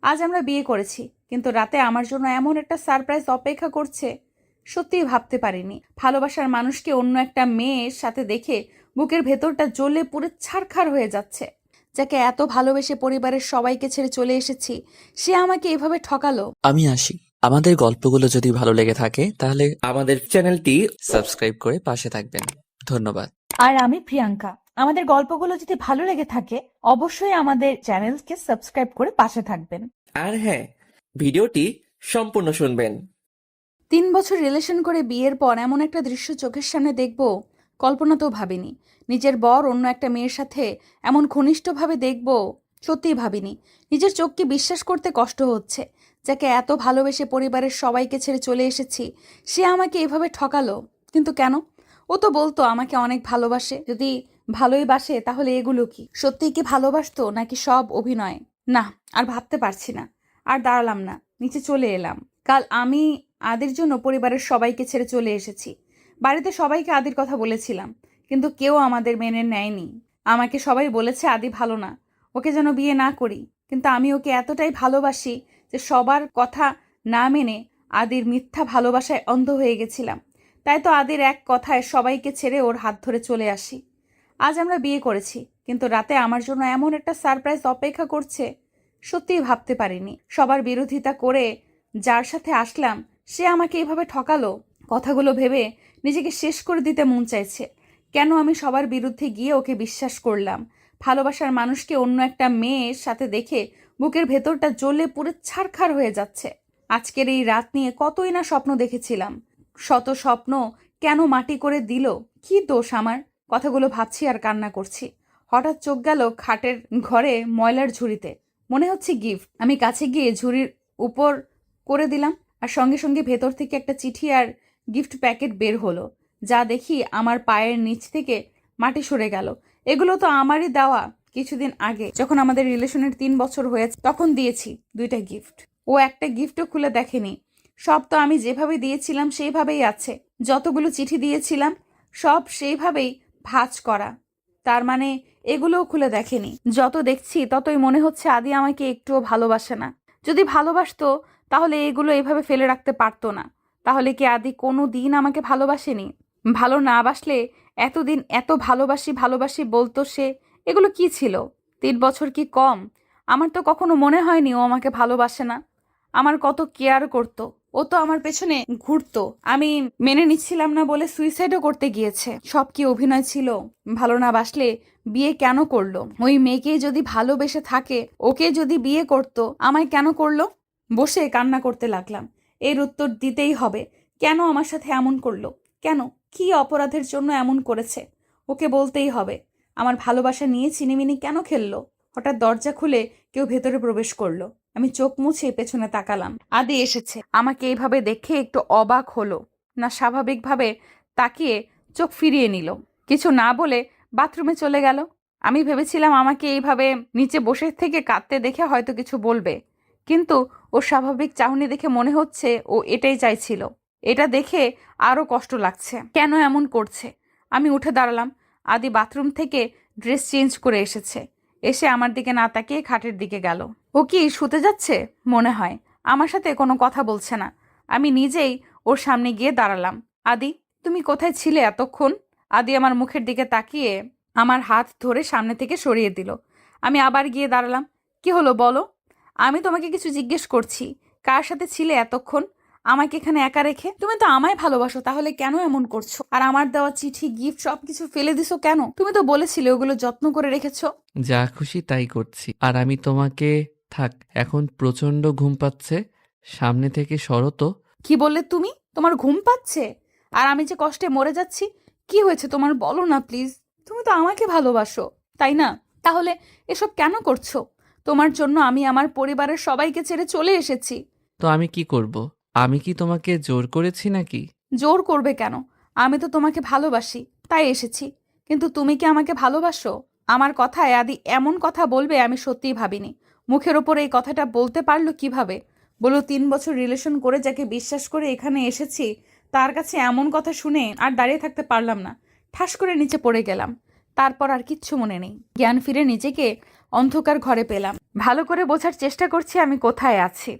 আজ আমরা বিয়ে করেছি, কিন্তু রাতে আমার জন্য এমন একটা সারপ্রাইজ অপেক্ষা করছে সত্যিই ভাবতে পারিনি। ভালোবাসার মানুষকে অন্য একটা মেয়ের সাথে দেখে বুকের ভেতরটা জ্বলে পুরো ছারখার হয়ে যাচ্ছে। যাকে এত ভালোবেসে পরিবারের সবাইকে ছেড়ে চলে এসেছি, সে আমাকে এভাবে ঠকালো। আমি আসি। আমাদের গল্পগুলো যদি ভালো লেগে থাকে তাহলে আমাদের চ্যানেলটি সাবস্ক্রাইব করে পাশে থাকবেন। ধন্যবাদ। আর আমি প্রিয়াঙ্কা। আমাদের গল্পগুলো যদি ভালো লেগে থাকে, অবশ্যই আমাদের চ্যানেলকে সাবস্ক্রাইব করে পাশে থাকবেন। আর হ্যাঁ, ভিডিওটি সম্পূর্ণ শুনবেন। 3 বছর রিলেশন করে বিয়ের পর এমন একটা দৃশ্য চোখের সামনে দেখব কল্পনাতেও ভাবিনি। নিজের বর অন্য একটা মেয়ের সাথে এমন ঘনিষ্ঠভাবে দেখব সত্যিই ভাবিনি। নিজের চোখকে বিশ্বাস করতে কষ্ট হচ্ছে। যাকে এত ভালোবেসে পরিবারের সবাইকে ছেড়ে চলে এসেছি, সে আমাকে এভাবে ঠকালো। কিন্তু কেন? ও তো বলতো আমাকে অনেক ভালোবাসে। যদি ভালোই বাসে তাহলে এগুলো কি? সত্যিই কি ভালোবাসতো নাকি সব অভিনয়? না, আর ভাবতে পারছি না। আর দাঁড়ালাম না, নিচে চলে এলাম। কাল আমি আদির জন্য পরিবারের সবাইকে ছেড়ে চলে এসেছি। বাড়িতে সবাইকে আদির কথা বলেছিলাম, কিন্তু কেউ আমাদের মেনে নেয়নি। আমাকে সবাই বলেছে আদি ভালো না, ওকে যেন বিয়ে না করি। কিন্তু আমি ওকে এতটাই ভালোবাসি যে সবার কথা না মেনে আদির মিথ্যা ভালোবাসায় অন্ধ হয়ে গেছিলাম। তাই তো আদির এক কথায় সবাইকে ছেড়ে ওর হাত ধরে চলে আসি। আজ আমরা বিয়ে করেছি, কিন্তু রাতে আমার জন্য এমন একটা সারপ্রাইজ অপেক্ষা করছে সত্যিই ভাবতে পারিনি। সবার বিরোধিতা করে যার সাথে আসলাম, সে আমাকে এভাবে ঠকালো। কথাগুলো ভেবে নিজেকে শেষ করে দিতে মন চাইছে। কেন আমি সবার বিরুদ্ধে গিয়ে ওকে বিশ্বাস করলাম? ভালোবাসার মানুষকে অন্য একটা মেয়ের সাথে দেখে বুকের ভেতরটা জ্বলে পুরো ছারখার হয়ে যাচ্ছে। আজকের এই রাত নিয়ে কতই না স্বপ্ন দেখেছিলাম। শত স্বপ্ন কেন মাটি করে দিল? কি দোষ আমার? কথাগুলো ভাবছি আর কান্না করছি। হঠাৎ চোখ গেল খাটের ঘরে ময়লার ঝুড়িতে। মনে হচ্ছে গিফট। আমি কাছে গিয়ে ঝুড়ির উপর করে দিলাম, আর সঙ্গে সঙ্গে ভেতর থেকে একটা চিঠি আর গিফট প্যাকেট বের হলো। যা দেখি আমার পায়ের নিচ থেকে মাটি সরে গেল। এগুলো তো আমারই দেওয়া। কিছুদিন আগে যখন আমাদের রিলেশনের 3 বছর হয়েছে, তখন দিয়েছি 2টা গিফট। ও একটা গিফটও খুলে দেখেনি। সব তো আমি যেভাবে দিয়েছিলাম সেইভাবেই আছে। যতগুলো চিঠি দিয়েছিলাম সব সেইভাবেই ভাঁজ করা। তার মানে এগুলোও খুলে দেখেনি। যত দেখছি ততই মনে হচ্ছে আদি আমাকে একটুও ভালোবাসে না। যদি ভালোবাসতো তাহলে এগুলো এভাবে ফেলে রাখতে পারতো না। তাহলে কি আদি কোনো দিন আমাকে ভালোবাসেনি? ভালো না বাসলে এতদিন এত ভালোবাসি ভালোবাসি বলতো সে? এগুলো কি ছিল? 3 বছর কি কম? আমার তো কখনো মনে হয়নি ও আমাকে ভালোবাসে না। আমার কত কেয়ার করতো। ও তো আমার পেছনে ঘুরতো। আমি মেনে নিচ্ছিলাম না বলে সুইসাইডও করতে গিয়েছে। সব কি অভিনয় ছিল? ভালো না বাসলে বিয়ে কেন করলো? ওই মেয়েকে যদি ভালোবেসে থাকে, ওকে যদি বিয়ে করতো, আমায় কেন করলো? বসে কান্না করতে লাগলাম। এর উত্তর দিতেই হবে। কেন আমার সাথে এমন করলো? কেন? কি অপরাধের জন্য এমন করেছে? ওকে বলতেই হবে। আমার ভালোবাসা নিয়ে ছিনিমিনি কেন খেললো? হঠাৎ দরজা খুলে কেউ ভেতরে প্রবেশ করলো। আমি চোখ মুছে পেছনে তাকালাম। আদি এসেছে। আমাকে এইভাবে দেখে একটু অবাক হলো, না স্বাভাবিকভাবে তাকিয়ে চোখ ফিরিয়ে নিল। কিছু না বলে বাথরুমে চলে গেল। আমি ভেবেছিলাম আমাকে এইভাবে নিচে বসে থেকে কাঁদতে দেখে হয়তো কিছু বলবে, কিন্তু ওর স্বাভাবিক চাহনি দেখে মনে হচ্ছে ও এটাই চাইছিল। এটা দেখে আরো কষ্ট লাগছে। কেন এমন করছে? আমি উঠে দাঁড়ালাম। আদি বাথরুম থেকে ড্রেস চেঞ্জ করে এসেছে। এসে আমার দিকে না তাকিয়ে খাটের দিকে গেল। ও কি শুতে যাচ্ছে মনে হয়? আমার সাথে কোনো কথা বলছে না। আমি নিজেই ওর সামনে গিয়ে দাঁড়ালাম। আদি, তুমি কোথায় ছিলে এতক্ষণ? আদি আমার মুখের দিকে তাকিয়ে আমার হাত ধরে সামনে থেকে সরিয়ে দিল। আমি আবার গিয়ে দাঁড়ালাম। কি হলো বলো? আমি তোমাকে কিছু জিজ্ঞেস করছি। কার সাথে ছিলে এতক্ষণ আমাকে এখানে একা রেখে? তুমি তো আমায় ভালোবাসো, তাহলে কেন এমন করছো? আর আমার দেওয়া চিঠি, গিফট সবকিছু ফেলে দিছো কেন? তুমি তো বলেছিলে ওগুলো যত্ন করে রেখেছো। যা খুশি তাই করছি। আর আমি তোমাকে থাক, এখন প্রচন্ড ঘুম পাচ্ছে। সামনে থেকে সরো তো। কি বললে তুমি? তোমার ঘুম পাচ্ছে? আর আমি যে কষ্টে মরে যাচ্ছি। কি হয়েছে তোমার, বলো না প্লিজ। তুমি তো আমাকে ভালোবাসো, তাই না? তাহলে এসব কেন করছো? তোমার জন্য আমি আমার পরিবারের সবাইকে ছেড়ে চলে এসেছি। তো আমি কি করব? আমি কি তোমাকে জোর করেছি নাকি? জোর করবে কেন? আমি তো তোমাকে ভালোবাসি, তাই এসেছি। কিন্তু তুমি কি আমাকে ভালোবাসো? আমার কথায় আদি এমন কথা বলবে আমি সত্যিই ভাবিনি। মুখের ওপর এই কথাটা বলতে পারলো কিভাবে? বলো, 3 বছর রিলেশন করে যাকে বিশ্বাস করে এখানে এসেছি, তার কাছে এমন কথা শুনে আর দাঁড়িয়ে থাকতে পারলাম না। ঠাস করে নিচে পড়ে গেলাম। তারপর আর কিচ্ছু মনে নেই। জ্ঞান ফিরে নিজেকে অন্ধকার ঘরে পেলাম। ভালো করে বোঝার চেষ্টা করছি আমি কোথায় আছি।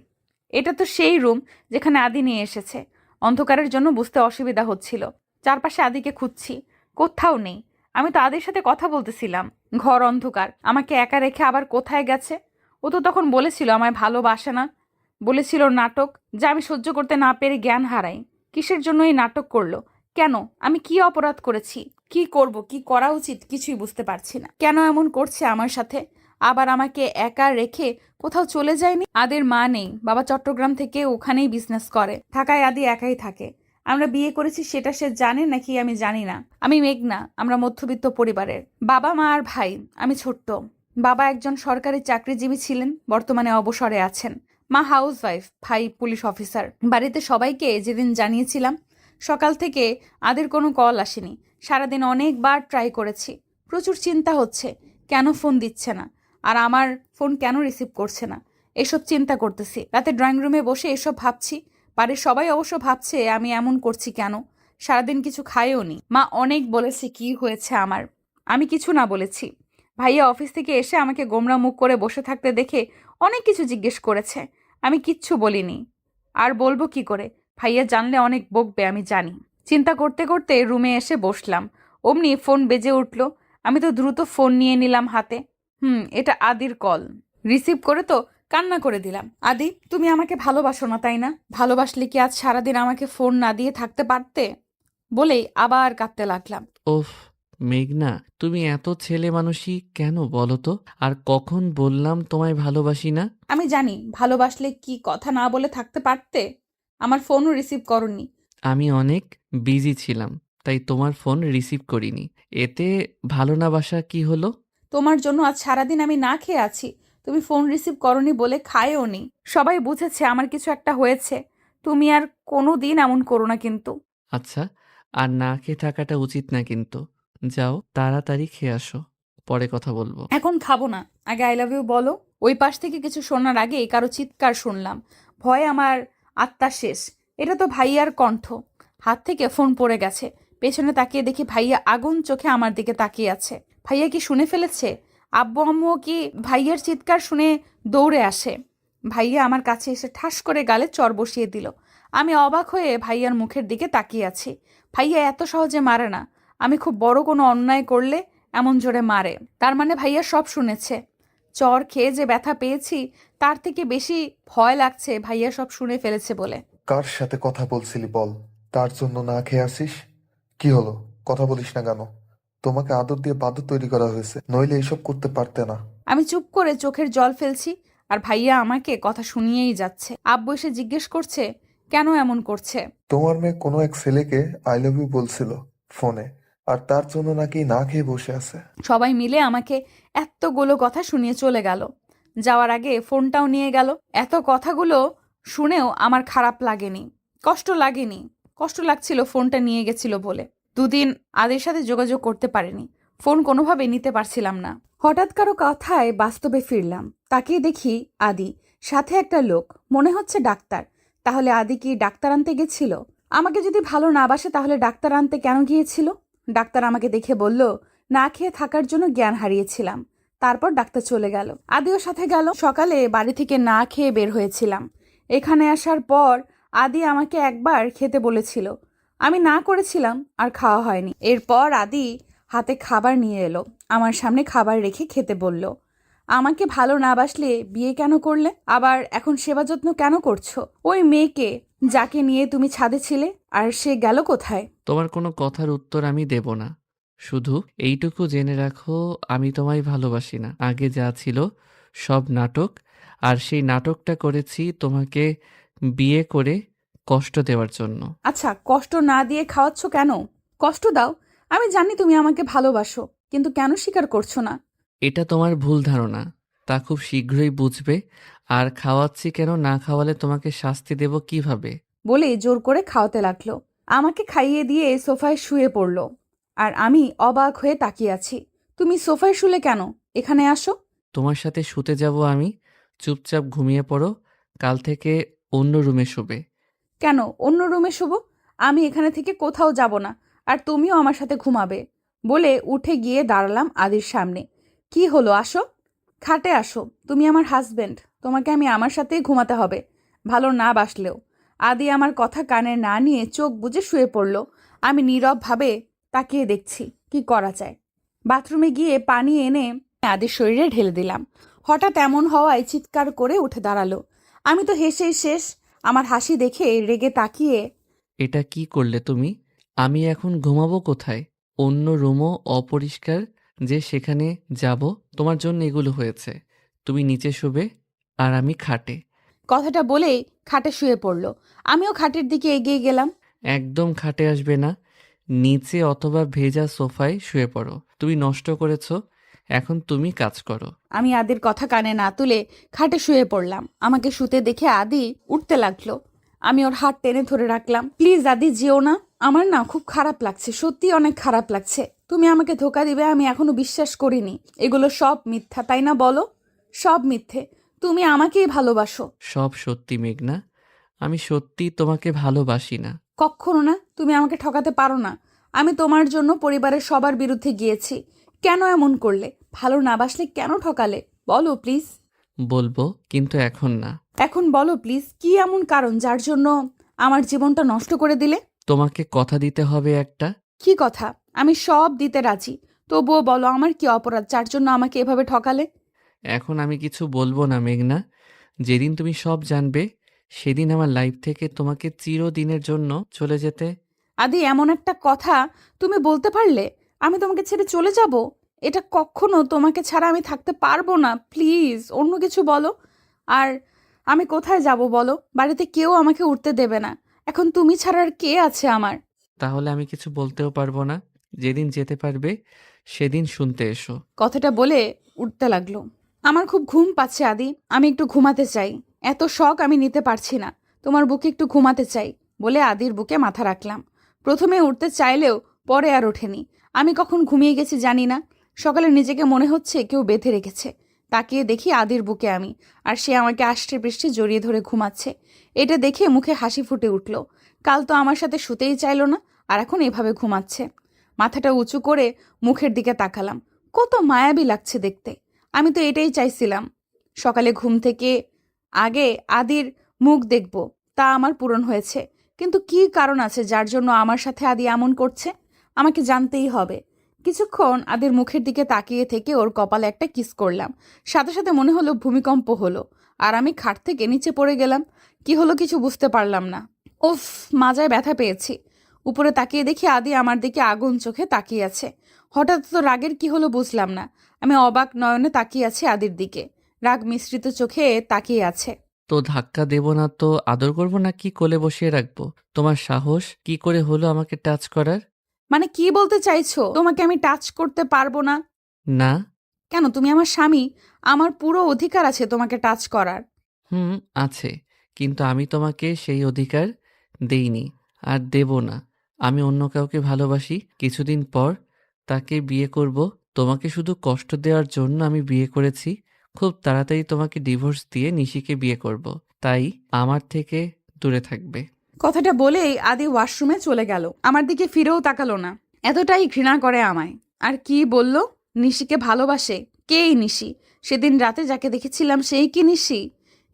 এটা তো সেই রুম যেখানে আদি নিয়ে এসেছে। অন্ধকারের জন্য বুঝতে অসুবিধা হচ্ছিল। চারপাশে আদিকে খুঁজছি, কোথাও নেই। আমি তো আদির সাথে কথা বলতেছিলাম। ঘর অন্ধকার, আমাকে একা রেখে আবার কোথায় গেছে? ও তো তখন বলেছিল আমায় ভালোবাসে না, বলেছিল নাটক, যা আমি সহ্য করতে না পেরে জ্ঞান হারাই। কিসের জন্য এই নাটক করলো? কেন? আমি কি অপরাধ করেছি? কি করব, কি করা উচিত কিছুই বুঝতে পারছি না। কেন এমন করছে আমার সাথে? আবার আমাকে একা রেখে কোথাও চলে যায়নি। আদের মা নেই, বাবা চট্টগ্রাম থেকে ওখানেই বিজনেস করে, ঢাকায় আদি একাই থাকে। আমরা বিয়ে করেছি সেটা সে জানে নাকি আমি জানি না। আমি মেঘনা, আমরা মধ্যবিত্ত পরিবারের, বাবা মা আর ভাই। আমি ছোট্ট। বাবা একজন সরকারি চাকরিজীবী ছিলেন, বর্তমানে অবসরে আছেন। মা হাউসওয়াইফ, ভাই পুলিশ অফিসার। বাড়িতে সবাইকে যেদিন জানিয়েছিলাম, সকাল থেকে আদের কোনো কল আসেনি। সারাদিন অনেকবার ট্রাই করেছি। প্রচুর চিন্তা হচ্ছে, কেন ফোন দিচ্ছে না, আর আমার ফোন কেন রিসিভ করছে না, এসব চিন্তা করতেছি। রাতে ড্রয়িং রুমে বসে এসব ভাবছি। বাড়ির সবাই অবশ্য ভাবছে আমি এমন করছি কেন। সারাদিন কিছু খাইও নি। মা অনেক বলেছে কি হয়েছে আমার, আমি কিছু না বলেছি। ভাইয়া অফিস থেকে এসে আমাকে গোমরা মুখ করে বসে থাকতে দেখে অনেক কিছু জিজ্ঞেস করেছে। আমি কিচ্ছু বলিনি। আর বলবো কি করে? ভাইয়া জানলে অনেক বকবে, আমি জানি। চিন্তা করতে করতে রুমে এসে বসলাম। অমনি ফোন বেজে উঠল। আমি তো দ্রুত ফোন নিয়ে নিলাম হাতে। এটা আদির কল। রিসিভ করে তো কান্না করে দিলাম। আদি, তুমি আমাকে ভালোবাসো না তাই না? ভালোবাসলে কি আজ সারাদিন আমাকে ফোন না দিয়ে থাকতে পারতে? বলেই আবার কাঁদতে লাগলাম। ওফ, মেঘনা, তুমি এত ছেলে মানুষই কেন বলো তো? আর কখন বললাম তোমায় ভালোবাসি না? আমি জানি, ভালোবাসলে কি কথা না বলে থাকতে পারতে? আমার ফোনও রিসিভ করনি। আমি অনেক বিজি ছিলাম, তাই তোমার ফোন রিসিভ করিনি। এতে ভালো না বাসা কি হলো? তোমার জন্য আজ সারাদিন আমি না খেয়ে আছি। তুমি ফোন রিসিভ করনি বলে খায়ও নি। সবাই বুঝেছে আমার কিছু একটা হয়েছে। তুমি আর কোনো দিন এমন করো না কিন্তু। আচ্ছা, আর না খেয়ে থাকাটা উচিত না কিন্তু। যাও তাড়াতাড়ি খেয়ে আসো, পরে কথা বলবো। এখন খাবো না, আগে আই লাভ ইউ বলো। ওই পাশ থেকে কিছু শোনার আগে কারো চিৎকার শুনলাম। ভয়ে আমার আত্মা শেষ। এটা তো ভাইয়ার কণ্ঠ। হাত থেকে ফোন পড়ে গেছে। পেছনে তাকিয়ে দেখি ভাইয়া আগুন চোখে আমার দিকে তাকিয়ে আছে। ভাইয়া কি শুনে ফেলেছে? আব্বু আম্মুও কি ভাইয়ার চিৎকার শুনে দৌড়ে আসে? ভাইয়া আমার কাছে এসে ঠাস করে গালে চর বসিয়ে দিল। আমি অবাক হয়ে ভাইয়ার মুখের দিকে তাকিয়ে আছি। ভাইয়া এত সহজে মারে না। আমি খুব বড় কোনো অন্যায় করলে এমন জোরে মারে। তার মানে ভাইয়া সব শুনেছে। চর খেয়ে যে ব্যথা পেয়েছি, তার থেকে বেশি ভয় লাগছে ভাইয়া সব শুনে ফেলেছে বলে। কার সাথে কথা বলছিলি বল? তার জন্য না খেয়ে আসিস? কি হলো, কথা বলিস না কেন? তোমাকে আদর দিয়ে বাদর তৈরি করা হয়েছে, নইলে এসব করতে পারতে না। আমি চুপ করে চোখের জল ফেলছি, আর ভাইয়া আমাকে কথা শুনিয়েই যাচ্ছে। আব্বু এসে জিজ্ঞেস করছে কেন এমন করছে। তোমার মেয়ে কোনো এক ছেলেকে আই লাভ ইউ বলছিল ফোনে, আর তার জন্য নাকি না খেয়ে বসে আছে। সবাই মিলে আমাকে এতগুলো কথা শুনিয়ে চলে গেল। যাওয়ার আগে ফোনটাও নিয়ে গেল। এত কথাগুলো শুনেও আমার খারাপ লাগেনি, কষ্ট লাগেনি। কষ্ট লাগছিল ফোনটা নিয়ে গেছিল বলে। দুদিন আদের সাথে যোগাযোগ করতে পারিনি, ফোন কোনোভাবে নিতে পারছিলাম না। হঠাৎ কারো কথায় বাস্তবে ফিরলাম। তাকিয়ে দেখি আদি, সাথে একটা লোক, মনে হচ্ছে ডাক্তার। তাহলে আদি কি ডাক্তার আনতে গেছিল? আমাকে যদি ভালো না বাসে তাহলে ডাক্তার আনতে কেন গিয়েছিল? ডাক্তার আমাকে দেখে বলল না খেয়ে থাকার জন্য জ্ঞান হারিয়েছিলাম। তারপর ডাক্তার চলে গেল, আদিও সাথে গেল। সকালে বাড়ি থেকে না খেয়ে বের হয়েছিলাম। এখানে আসার পর আদি আমাকে একবার খেতে বলেছিল, আমি না করেছিলাম, আর খাওয়া হয়নি। এরপর আদি হাতে খাবার নিয়ে এলো, আমার সামনে খাবার রেখে খেতে বলল। আমাকে ভালো না বাসলে বিয়ে কেন করলে? আবার এখন সেবা যত্ন কেন করছো? ওই মেয়েকে যাকে নিয়ে তুমি ছাদে ছিলে, আর সে গেল কোথায়? তোমার কোনো কথার উত্তর আমি দেব না। শুধু এইটুকু জেনে রাখো, আমি তোমায় ভালোবাসি না। আগে যা ছিল সব নাটক, আর সেই নাটকটা করেছি তোমাকে বিয়ে করে কষ্ট দেওয়ার জন্য। আচ্ছা, কষ্ট না দিয়ে খাওয়াচ্ছ কেন? কষ্ট দাও, আমি জানি তুমি আমাকে ভালোবাসো, কিন্তু কেন স্বীকার করছো না? এটা তোমার ভুল ধারণা, তা খুব শীঘ্রই বুঝবে। আর খাওয়াচ্ছি কেন, না খাওয়ালে তোমাকে শাস্তি দেব কিভাবে? বলে জোর করে খাওয়াতে লাগলো। আমাকে খাইয়ে দিয়ে সোফায় শুয়ে পড়লো, আর আমি অবাক হয়ে তাকিয়ে আছি। তুমি সোফায় শুলে কেন? এখানে আসো। তোমার সাথে শুতে যাব আমি। চুপচাপ ঘুমিয়ে পড়ো, কাল থেকে অন্য রুমে শুবে। কেন অন্য রুমে শুবো? আমি এখানে থেকে কোথাও যাব না, আর তুমিও আমার সাথে ঘুমাবে। বলে উঠে গিয়ে দাঁড়ালাম আদির সামনে। কি হলো, আসো। খাটে আসো, তুমি আমার হাজবেন্ড, তোমাকে আমি আমার সাথেই ঘুমাতে হবে, ভালো না বাসলেও। আদি আমার কথা কানে না নিয়ে চোখ বুজে শুয়ে পড়ল। আমি নীরবভাবে তাকিয়ে দেখছি কি করা যায়। বাথরুমে গিয়ে পানি এনে আদির শরীরে ঢেলে দিলাম। হঠাৎ এমন হওয়ায় চিৎকার করে উঠে দাঁড়ালো। আমি তো হেসেই শেষ। আমার হাসি দেখে রেগে তাকিয়ে, এটা কি করলে তুমি? আমি এখন ঘুমাবো কোথায়? অন্য রুমও অপরিষ্কার যে, সেখানে যাব? তোমার জন্য এগুলো হয়েছে। তুমি নিচে শোবে আর আমি খাটে। কথাটা বলেই খাটে শুয়ে পড়ল। আমিও খাটের দিকে এগিয়ে গেলাম। একদম খাটে আসবে না। নিচে অথবা ভেজা সোফায় শুয়ে পড়ো। তুমি নষ্ট করেছো, এখন তুমি কাজ করো। আমি আদির কথা কানে না তুলে খাটে শুয়ে পড়লাম। আমাকে শুতে দেখে আদি উঠতে লাগলো। আমি ওর হাত টেনে ধরে রাখলাম। প্লিজ আদি, যেও না। আমার না খুব খারাপ লাগছে, সত্যি অনেক খারাপ লাগছে। তুমি আমাকে ধোকা দিবে আমি এখনো বিশ্বাস করিনি। এগুলো সব মিথ্যা, তাই না বলো? সব মিথ্যে। তুমি আমাকেই ভালোবাসো। সব সত্যি মেঘনা, আমি সত্যি তোমাকে ভালোবাসি না। কখনো না, তুমি আমাকে ঠকাতে পারো না। আমি তোমার জন্য পরিবারের সবার বিরুদ্ধে গিয়েছি। কেন এমন করলে? ভালো না বাসলে কেন ঠকালে? বলো প্লিজ। বলবো, কিন্তু এখন না। এখন বলো প্লিজ, কি এমন কারণ যার জন্য আমার জীবনটা নষ্ট করে দিলে? তোমাকে কথা দিতে হবে একটা। কি কথা? আমি সব দিতে রাজি, তবুও বলো আমার কি অপরাধ যার জন্য আমাকে এভাবে ঠকালে? এখন আমি কিছু বলবো না মেঘনা। যেদিন তুমি সব জানবে, সেদিন আমার লাইফ থেকে তোমাকে চিরদিনের জন্য চলে যেতে। আদি, এমন একটা কথা তুমি বলতে পারলে? আমি তোমাকে ছেড়ে চলে যাব? এটা কখনো, তোমাকে ছাড়া আমি থাকতে পারবো না। প্লিজ অন্য কিছু বলো। আর আমি কোথায় যাব বলো? বাড়িতে কেউ আমাকে উঠতে দেবে না। এখন তুমি ছাড়া আর কে আছে আমার? তাহলে আমি কিছু বলতেও পারবো না। যেদিন যেতে পারবে, সেদিন শুনতে এসো। কথাটা বলে উঠতে লাগলো। আমার খুব ঘুম পাচ্ছে আদি, আমি একটু ঘুমাতে চাই। এত শখ আমি নিতে পারছি না। তোমার বুকে একটু ঘুমাতে চাই বলে আদির বুকে মাথা রাখলাম। প্রথমে উঠতে চাইলেও পরে আর ওঠেনি। আমি কখন ঘুমিয়ে গেছি জানি না। সকালে নিজেকে মনে হচ্ছে কেউ বেঁধে রেখেছে। তাকিয়ে দেখি আদির বুকে আমি, আর সে আমাকে আষ্টে পৃষ্ঠে জড়িয়ে ধরে ঘুমাচ্ছে। এটা দেখে মুখে হাসি ফুটে উঠল। কাল তো আমার সাথে শুতেই চাইলো না, আর এখন এভাবে ঘুমাচ্ছে। মাথাটা উঁচু করে মুখের দিকে তাকালাম। কত মায়াবী লাগছে দেখতে। আমি তো এটাই চাইছিলাম। সকালে ঘুম থেকে আগে আদির মুখ দেখব, তা আমার পূরণ হয়েছে। কিন্তু কি কারণ আছে যার জন্য আমার সাথে আদি এমন করছে? আমাকে জানতেই হবে। কিছুক্ষণ আদির মুখের দিকে তাকিয়ে থেকে ওর কপালে একটা কিস করলাম। সাথে সাথে মনে হলো ভূমিকম্প হলো, আর আমি খাট থেকে নিচে পড়ে গেলাম। কি হলো কিছু বুঝতে পারলাম না। উফ, মাজায় ব্যথা পেয়েছি। উপরে তাকিয়ে দেখি আদি আমার দিকে আগুন চোখে তাকিয়ে আছে। হঠাৎ তো রাগের কি হলো বুঝলাম না। আমি অবাক নয়নে তাকিয়ে আছি আদির দিকে। রাগ মিশ্রিত চোখে তাকিয়ে আছে। তো ধাক্কা দেব না তো আদর করব না কি কোলে বসিয়ে রাখবো? তোমার সাহস কি করে হলো আমাকে টাচ করার? মানে কি বলতে চাইছো? তোমাকে আমি টাচ করতে পারবো না? না। কেন? তুমি আমার স্বামী, আমার পুরো অধিকার আছে তোমাকে টাচ করার। হুম, আছে, কিন্তু আমি তোমাকে সেই অধিকার দেইনি আর দেব না। আমি অন্য কাউকে ভালোবাসি। কিছুদিন পর তাকে বিয়ে করব। তোমাকে শুধু কষ্ট দেওয়ার জন্য আমি বিয়ে করেছি। খুব তাড়াতাড়ি তোমাকে ডিভোর্স দিয়ে নিশিকে বিয়ে করব। তাই আমার থেকে দূরে থাকবে। কথাটা বলেই আদি ওয়াশরুমে চলে গেল। আমার দিকে ফিরেও তাকালো না। এতটাই ঘৃণা করে আমায়। আর কি বলল? নিশিকে ভালোবাসে। কে এই নিশি? সেদিন রাতে যাকে দেখেছিলাম সেই কি নিশি?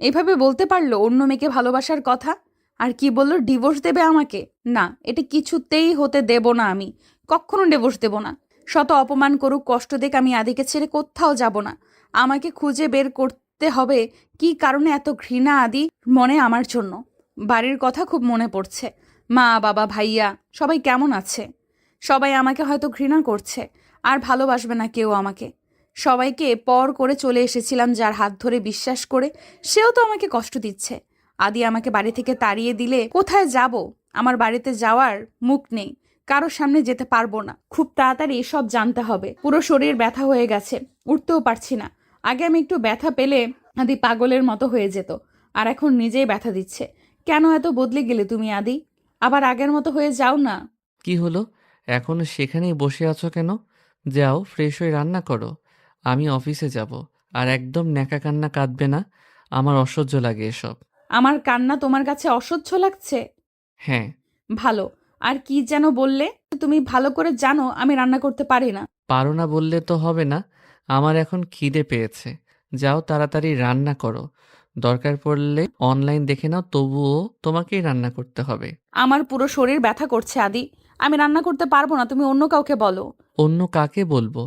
এইভাবে বলতে পারলো অন্য মেয়েকে ভালোবাসার কথা? আর কি বলল ডিভোর্স দেবে আমাকে? না, এটা কিছুতেই হতে দেব না আমি। কখনো ডিভোর্স দেব না। শত অপমান করুক, কষ্ট দেখ, আমি আদিকে ছেড়ে কোথাও যাব না। আমাকে খুঁজে বের করতে হবে কি কারণে এত ঘৃণা আদি মনে আমার জন্য। বাড়ির কথা খুব মনে পড়ছে। মা, বাবা, ভাইয়া সবাই কেমন আছে? সবাই আমাকে হয়তো ঘৃণা করছে, আর ভালোবাসবে না কেউ আমাকে। সবাইকে পর করে চলে এসেছিলাম যার হাত ধরে বিশ্বাস করে, সেও তো আমাকে কষ্ট দিচ্ছে। আদি আমাকে বাড়ি থেকে তাড়িয়ে দিলে কোথায় যাব? আমার বাড়িতে যাওয়ার মুখ নেই। কারোর সামনে যেতে পারবো না। খুব তাড়াতাড়ি এসব জানতে হবে। পুরো শরীর ব্যথা হয়ে গেছে, উঠতেও পারছি না। আগে আমি একটু ব্যথা পেলে আদি পাগলের মতো হয়ে যেত, আর এখন নিজেই ব্যথা দিচ্ছে। কেন এত বদলে গেলে তুমি আদি? আবার আগের মতো হয়ে যাও না। কি হলো? এখনো সেখানেই বসে আছো কেন? যাও, ফ্রেশ হয়ে রান্না করো। আমি অফিসে যাব। আর একদম ন্যাকা কান্না কাঁদবে না। আমার অসহ্য লাগে এসব। আমার কান্না তোমার কাছে অসহ্য লাগছে? হ্যাঁ। ভালো। আর কি যেন বললে? তুমি ভালো করে জানো আমি রান্না করতে পারি না। পারো না বললে তো হবে না। আমার এখন খিদে পেয়েছে। যাও তাড়াতাড়ি রান্না করো। দরকার পড়লে অনলাইন দেখে নাও, তবুও তোমাকেই রান্না করতে হবে। আমার পুরো শরীর ব্যথা করছে আদি। আমি রান্না করতে পারবো না, তুমি অন্য কাউকে বলো। অন্য কাকে বলবো?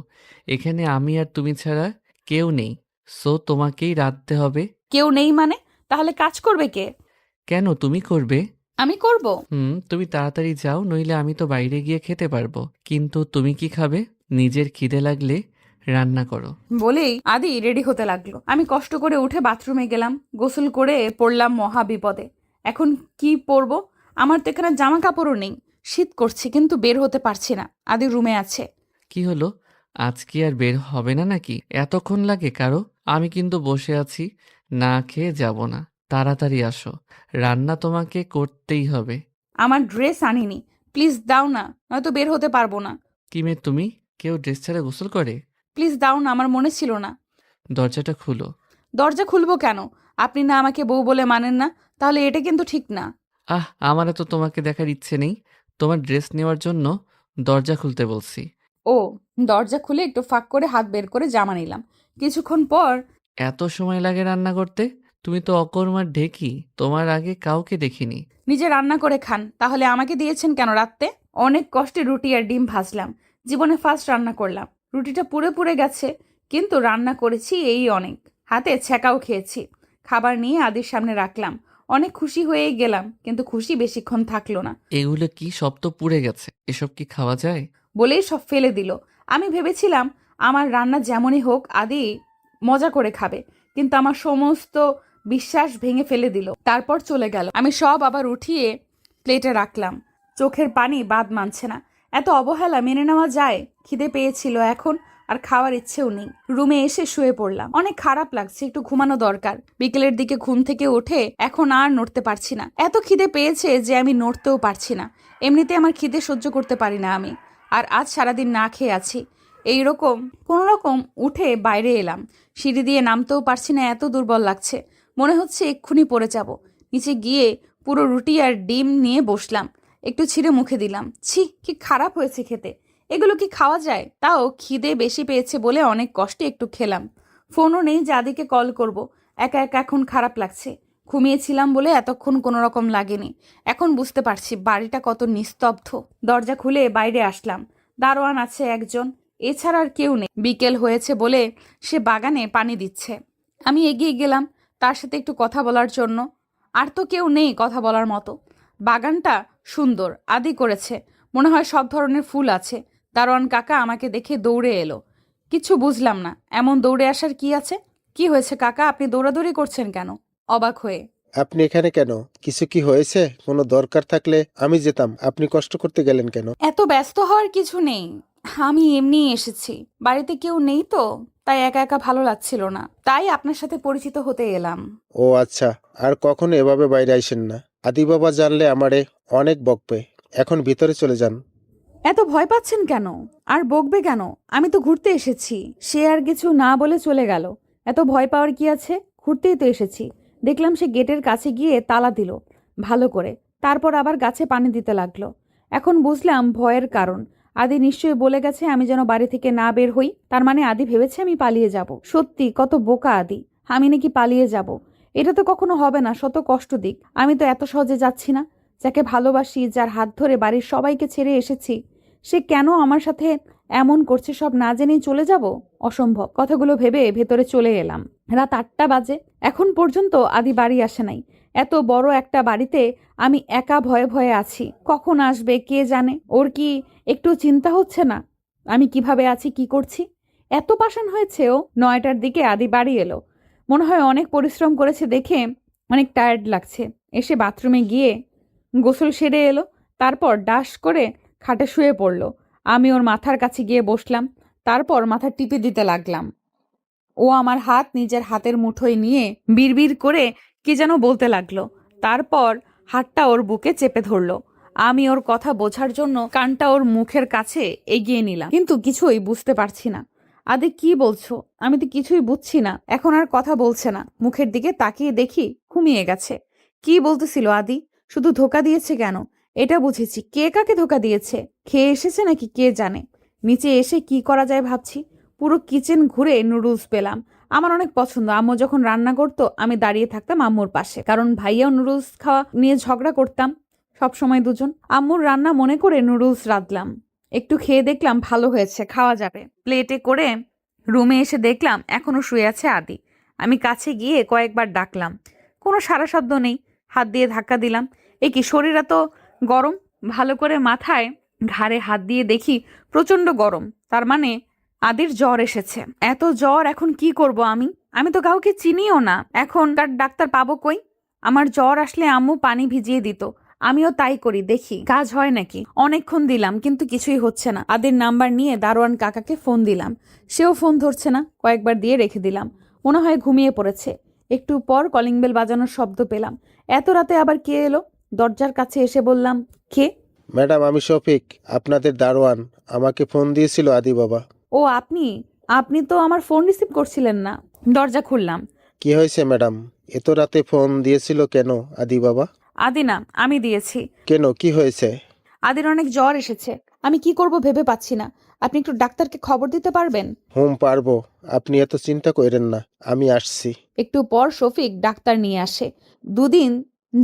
এখানে আমি আর তুমি ছাড়া কেউ নেই, সো তোমাকেই রাঁধতে হবে। কেউ নেই মানে? তাহলে কাজ করবে কে? কেন, তুমি করবে? আমি করব? তুমি তাড়াতাড়ি যাও, নইলে আমি তো বাইরে গিয়ে খেতে পারবো। কিন্তু তুমি কি খাবে? নিজের খিদে লাগলে রান্না করো। বলেই আদি রেডি হতে লাগলো। আমি কষ্ট করে উঠে বাথরুমে গেলাম, গোসল করে পড়লাম মহা বিপদে। এখন কি পরবো? আমার তো এখানে জামা কাপড়ও নেই। শীত করছে কিন্তু বের হতে পারছি না। আদি রুমে আছে। কি হলো, আজ কি আর বের হবে না নাকি? এতক্ষণ লাগে কারো? আমি কিন্তু বসে আছি, না খেয়ে যাব না। তাড়াতাড়ি আসো, রান্না তোমাকে করতেই হবে। আমার ড্রেস আনিনি, প্লিজ দাও না, নয়তো বের হতে পারবো না। কি মেয়ে তুমি? কেউ ড্রেস ছাড়া গোসল করে? প্লিজ দাও না, আমার মনে ছিল না। দরজাটা খুলো। দরজা খুলবো কেন? আপনি না আমাকে বউ বলে মানেন না? তাহলে এটা কিন্তু ঠিক না। আমার তো তোমাকে দেখার ইচ্ছে নেই, তোমার ড্রেস নেওয়ার জন্য দরজা খুলতে বলছি। ও, দরজা খুলে একটু ফাঁক করে হাত বের করে জামা নিলাম। কিছুক্ষণ পর এত সময় লাগে রান্না করতে? তুমি তো অকর্মার ঢেকি, তোমার আগে কাউকে দেখিনি। নিজে রান্না করে খান, তাহলে আমাকে দিয়েছেন কেন রাত্রে? অনেক কষ্টে রুটি আর ডিম ভাজলাম, জীবনে ফার্স্ট রান্না করলাম। রুটিটা পুড়ে পুড়ে গেছে, কিন্তু রান্না করেছি এই অনেক। হাতে ছ্যাঁকাও খেয়েছি। খাবার নিয়ে আদির সামনে রাখলাম। অনেক খুশি হয়ে গেলাম, কিন্তু খুশি বেশিক্ষণ থাকলো না। এগুলো কি? সব তো পুড়ে গেছে, এসব কি খাওয়া যায়? বলেই সব ফেলে দিল। আমি ভেবেছিলাম আমার রান্না যেমনই হোক আদি মজা করে খাবে, কিন্তু আমার সমস্ত বিশ্বাস ভেঙে ফেলে দিল। তারপর চলে গেল। আমি সব আবার উঠিয়ে প্লেটে রাখলাম। চোখের পানি বাদ মানছে না। এত অবহেলা মেনে নেওয়া যায়? খিদে পেয়েছিল এখন, আর খাওয়ার ইচ্ছেও নেই। রুমে এসে শুয়ে পড়লাম। অনেক খারাপ লাগছে, একটু ঘুমানো দরকার। বিকেলের দিকে ঘুম থেকে উঠে এখন আর নড়তে পারছি না। এত খিদে পেয়েছে যে আমি নড়তেও পারছি না। এমনিতে আমার খিদে সহ্য করতে পারি না আমি। আর আজ সারাদিন না খেয়ে আছি। এইরকম কোনো রকম উঠে বাইরে এলাম। সিঁড়ি দিয়ে নামতেও পারছি না, এত দুর্বল লাগছে। মনে হচ্ছে এক্ষুনি পড়ে যাব। নিচে গিয়ে পুরো রুটি আর ডিম নিয়ে বসলাম। একটু ছিঁড়ে মুখে দিলাম। ছি, কি খারাপ হয়েছে খেতে। এগুলো কি খাওয়া যায়? তাও খিদে বেশি পেয়েছে বলে অনেক কষ্টে একটু খেলাম। ফোনও নেই যে আদিকে কল করব। একা একা এখন খারাপ লাগছে। ঘুমিয়েছিলাম বলে এতক্ষণ কোনো রকম লাগেনি। এখন বুঝতে পারছি বাড়িটা কত নিস্তব্ধ। দরজা খুলে বাইরে আসলাম। দারোয়ান আছে একজন, এছাড়া আর কেউ নেই। বিকেল হয়েছে বলে সে বাগানে পানি দিচ্ছে। আমি এগিয়ে গেলাম তার সাথে একটু কথা বলার জন্য। আর তো কেউ নেই কথা বলার মতো। বাগানটা সুন্দর, আদি করেছে। মনে হয় সব ধরনের ফুল আছে। দারোয়ান কাকা আমাকে দেখে দৌড়ে এলো। কিছু বুঝলাম না, এমন দৌড়ে আসার কি আছে? কি হয়েছে কাকা, আপনি দৌড়াদৌড়ি করছেন কেন? অবাক হয়ে। আপনি এখানে কেন? কিছু কি হয়েছে? কোনো দরকার থাকলে আমি যেতাম, আপনি কষ্ট করতে গেলেন কেন? এত ব্যস্ত হওয়ার কিছু নেই, আমি এমনিই এসেছি। বাড়িতে কেউ নেই তো, তাই একা একা ভালো লাগছিল না, তাই আপনার সাথে পরিচিত হতে এলাম। ও আচ্ছা, আর কখনো এভাবে বাইরে আইসেন না। আদি বাবা জানলে আমারে অনেক বকবে। এখন ভিতরে চলে যান। এত ভয় পাচ্ছেন কেন? আর বকবে কেন? আমি তো ঘুরতে এসেছি। সে আর কিছু না বলে চলে গেল। এত ভয় পাওয়ার কি আছে? ঘুরতেই তো এসেছি। দেখলাম সে গেটের কাছে গিয়ে তালা দিল ভালো করে, তারপর আবার গাছে পানি দিতে লাগলো। এখন বুঝলাম ভয়ের কারণ। আদি নিশ্চয়ই বলে গেছে আমি যেন বাড়ি থেকে না বের হই। তার মানে আদি ভেবেছে আমি পালিয়ে যাব। সত্যি কত বোকা আদি, আমি নাকি পালিয়ে যাব। এটা তো কখনো হবে না, শত কষ্ট দিক। আমি তো এত সহজে যাচ্ছি না। যাকে ভালোবাসি, যার হাত ধরে বাড়ির সবাইকে ছেড়ে এসেছি, সে কেন আমার সাথে এমন করছে সব না জেনেই চলে যাব? অসম্ভব। কথাগুলো ভেবে ভেতরে চলে এলাম। রাত 8টা বাজে, এখন পর্যন্ত আদি বাড়ি আসে নাই। এত বড় একটা বাড়িতে আমি একা ভয়ে ভয়ে আছি। কখন আসবে কে জানে। ওর কি একটু চিন্তা হচ্ছে না আমি কিভাবে আছি, কি করছি? এত পাষাণ হয়েছে ও। 9টার দিকে আদি বাড়ি এলো। মনে হয় অনেক পরিশ্রম করেছে দেখে অনেক টায়ার্ড লাগছে। এসে বাথরুমে গিয়ে গোসল সেরে এলো। তারপর ডাস করে খাটে শুয়ে পড়ল। আমি ওর মাথার কাছে গিয়ে বসলাম। তারপর মাথা টিপে দিতে লাগলাম। ও আমার হাত নিজের হাতের মুঠোয় নিয়ে বিড়বিড় করে কি যেন বলতে লাগলো। তারপর হাতটা ওর বুকে চেপে ধরলো। আমি ওর কথা বোঝার জন্য কানটা ওর মুখের কাছে এগিয়ে নিলাম, কিন্তু কিছুই বুঝতে পারছি না। আদি কি বলছো? আমি তো কিছুই বুঝছি না। এখন আর কথা বলছে না। মুখের দিকে তাকিয়ে দেখি ঘুমিয়ে গেছে। কি বলতেছিল আদি? শুধু ধোকা দিয়েছে কেন? এটা বুঝেছি, কে কাকে ধোকা দিয়েছে। খেয়ে এসেছে নাকি কে জানে। নিচে এসে কি করা যায় ভাবছি। পুরো কিচেন ঘুরে নুডলস পেলাম, আমার অনেক পছন্দ। আম্মু যখন রান্না করতো আমি দাঁড়িয়ে থাকতাম আম্মুর পাশে, কারণ ভাইয়াও নুডলস খাওয়া নিয়ে ঝগড়া করতাম সব সময় দুজন। আম্মুর রান্না মনে করে নুডলস রাঁধলাম, একটু খেয়ে দেখলাম ভালো হয়েছে, খাওয়া যাবে। প্লেটে করে রুমে এসে দেখলাম এখনো শুয়ে আছে আদি। আমি কাছে গিয়ে কয়েকবার ডাকলাম, কোনো সাড়া শব্দ নেই। হাত দিয়ে ধাক্কা দিলাম, এ কি শরীর এত গরম? ভালো করে মাথায় ঘাড়ে হাত দিয়ে দেখি প্রচন্ড গরম, তার মানে আদির জ্বর এসেছে। এত জ্বর, এখন কি করব আমি? আমি তো কাউকে চিনিও না, এখন তার ডাক্তার পাবো কই? আমার জ্বর আসলে আম্মু পানি ভিজিয়ে দিত, আমিও তাই করি, দেখি কাজ হয় নাকি। অনেকক্ষণ দিলাম কিন্তু কিছুই হচ্ছে না। আদির নাম্বার নিয়ে দারোয়ান কাকাকে ফোন দিলাম, সেও ফোন ধরছে না। কয়েকবার দিয়ে রেখে দিলাম, মনে হয় ঘুমিয়ে পড়েছে। একটু পর কলিং বেল বাজানোর শব্দ পেলাম। এত রাতে আবার কে এলো? দরজার কাছে এসে বললাম, কে? ম্যাডাম, আমি শফিক, আপনাদের দারোয়ান। আমাকে ফোন দিয়েছিল আদি বাবা। ও আপনি? আপনি তো আমার ফোন রিসিভ করছিলেন না। দরজা খুললাম। কি হয়েছে ম্যাডাম? এত রাতে ফোন দিয়েছিল কেন আদি বাবা? আদি না, আমি দিয়েছি। কেন, কি হয়েছে? আদির অনেক জ্বর এসেছে, আমি কি করব ভেবে পাচ্ছি না। আপনি একটু ডাক্তারকে খবর দিতে পারবেন? পারবো। আপনি এত চিন্তা করেন না, আমি আসছি। একটু পর শফিক ডাক্তার নিয়ে আসে। 2 দিন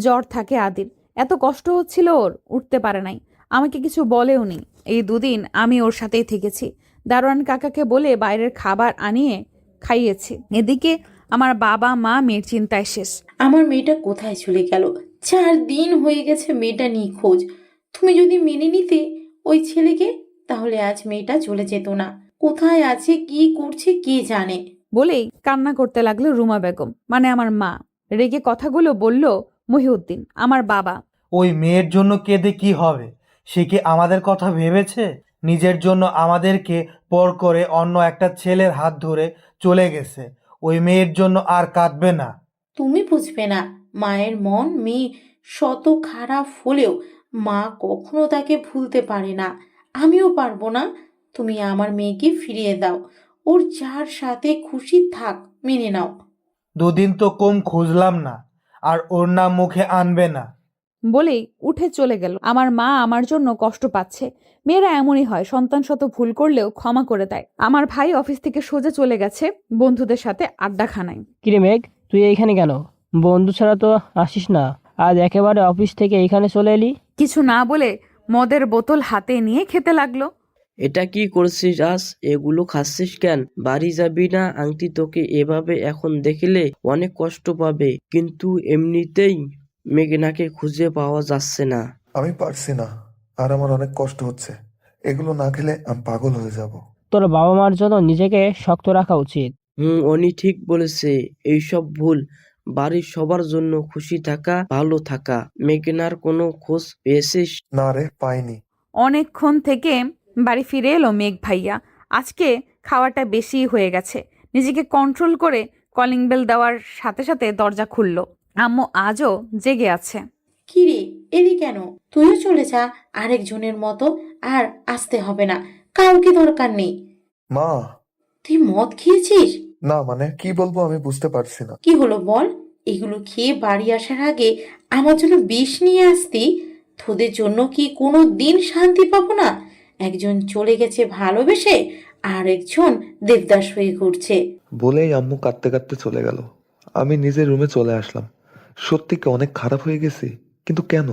জ্বর থাকে আদির। এত কষ্ট হচ্ছিল ওর, উঠতে পারে নাই, আমাকে কিছু বলেও নি। এই 2 দিন আমি ওর সাথেই থেকেছি। দারোয়ান কাকাকে বলে বাইরের খাবার আনিয়ে খাইয়েছি। এদিকে আমার বাবা মা মেয়ের চিন্তায় শেষ। আমার মেয়েটা কোথায় চলে গেল? 4 দিন হয়ে গেছে মেয়েটা নিখোঁজ। তুমি যদি মেনে নিতে ওই ছেলেকে, তাহলে আজ মেয়েটা চলে যেত না। কোথায় আছে, কি করছে, কে জানে। বলেই কান্না করতে লাগলো রুমা বেগম, মানে আমার মা। রেগে কথাগুলো বলল মহিউদ্দিন, আমার বাবা। ওই মেয়ের জন্য কেঁদে কি হবে? সে কি আমাদের কথা ভেবেছে? নিজের জন্য আমাদেরকে পর করে অন্য একটা ছেলের হাত ধরে চলে গেছে। ওই মেয়ের জন্য আর কাঁদবে না। তুমি বুঝবে না, মায়ের মন। মেয়ে শত খারাপ হলেও মা কখনো তাকে ভুলতে পারে না। আমিও পারবো না। তুমি আমার মেয়েকে ফিরিয়ে দাও। ওর যার সাথে খুশি থাক, মেনে নাও। 2 দিন তো কম খুঁজলাম না, আর ওর নাম মুখে আনবে না। বলেই উঠে চলে গেল। আমার মা আমার জন্য কষ্ট পাচ্ছে। মেয়েরা এমনই হয়, সন্তান শত ভুল করলেও ক্ষমা করে দেয়। আমার ভাই অফিস থেকে সোজা চলে গেছে বন্ধুদের সাথে আড্ডাখানায়। কিরে মেঘ, তুই এইখানে কেন? বন্ধু ছাড়া তো আসিস না, আজ একেবারে অফিস থেকে এইখানে চলে এলি? কিছু না বলে মদের বোতল হাতে নিয়ে খেতে লাগলো। এটা কি করছিস আজ? এগুলো খাচ্ছিস কেন? বাড়ি যাবি না? আংটি তোকে এভাবে এখন দেখলে অনেক কষ্ট পাবে, কিন্তু এমনিতেই মেঘনাকে খুঁজে পাওয়া যাচ্ছে না। আমি পারছি না, আর আমার অনেক কষ্ট হচ্ছে। এগুলো না খেলে আমি পাগল হয়ে যাব। তোর বাবা মার জন্য নিজেকে শক্ত রাখা উচিত। উনি ঠিক বলেছে, এইসব ভুল। বাড়ির সবার জন্য খুশি থাকা, ভালো থাকা। মেঘনার কোনো খোঁজ পেয়েছিস? না রে, পাইনি। অনেকক্ষণ থেকে বাড়ি ফিরে এলো মেঘ ভাইয়া। আজকে খাওয়াটা বেশি হয়ে গেছে। নিজেকে কন্ট্রোল করে কলিং বেল দেওয়ার সাথে সাথে দরজা খুলল। আম্মু আজও জেগে আছে। কিরে, এলি কেন? তুইও চলে যা আরেকজনের মতো। আর আসতে হবে না, কাউকে দরকার নেই। মা। তুই মদ খেয়েছিস? না মানে কি বলবো আমি বুঝতে পারছি না। কি হলো বল। এগুলো খেয়ে বাড়ি আসার আগে আমার জন্য বিষ নিয়ে আসতি। তোদের জন্য কি কোনো দিন শান্তি পাবো না? একজন চলে গেছে ভালোবেসে, আর একজন দেবদাস হয়ে ঘুরছে। বলেই আম্মু কাঁদতে কাঁদতে চলে গেল। আমি নিজের রুমে চলে আসলাম। সত্যি কি অনেক খারাপ হয়ে গেছি? কিন্তু কেন?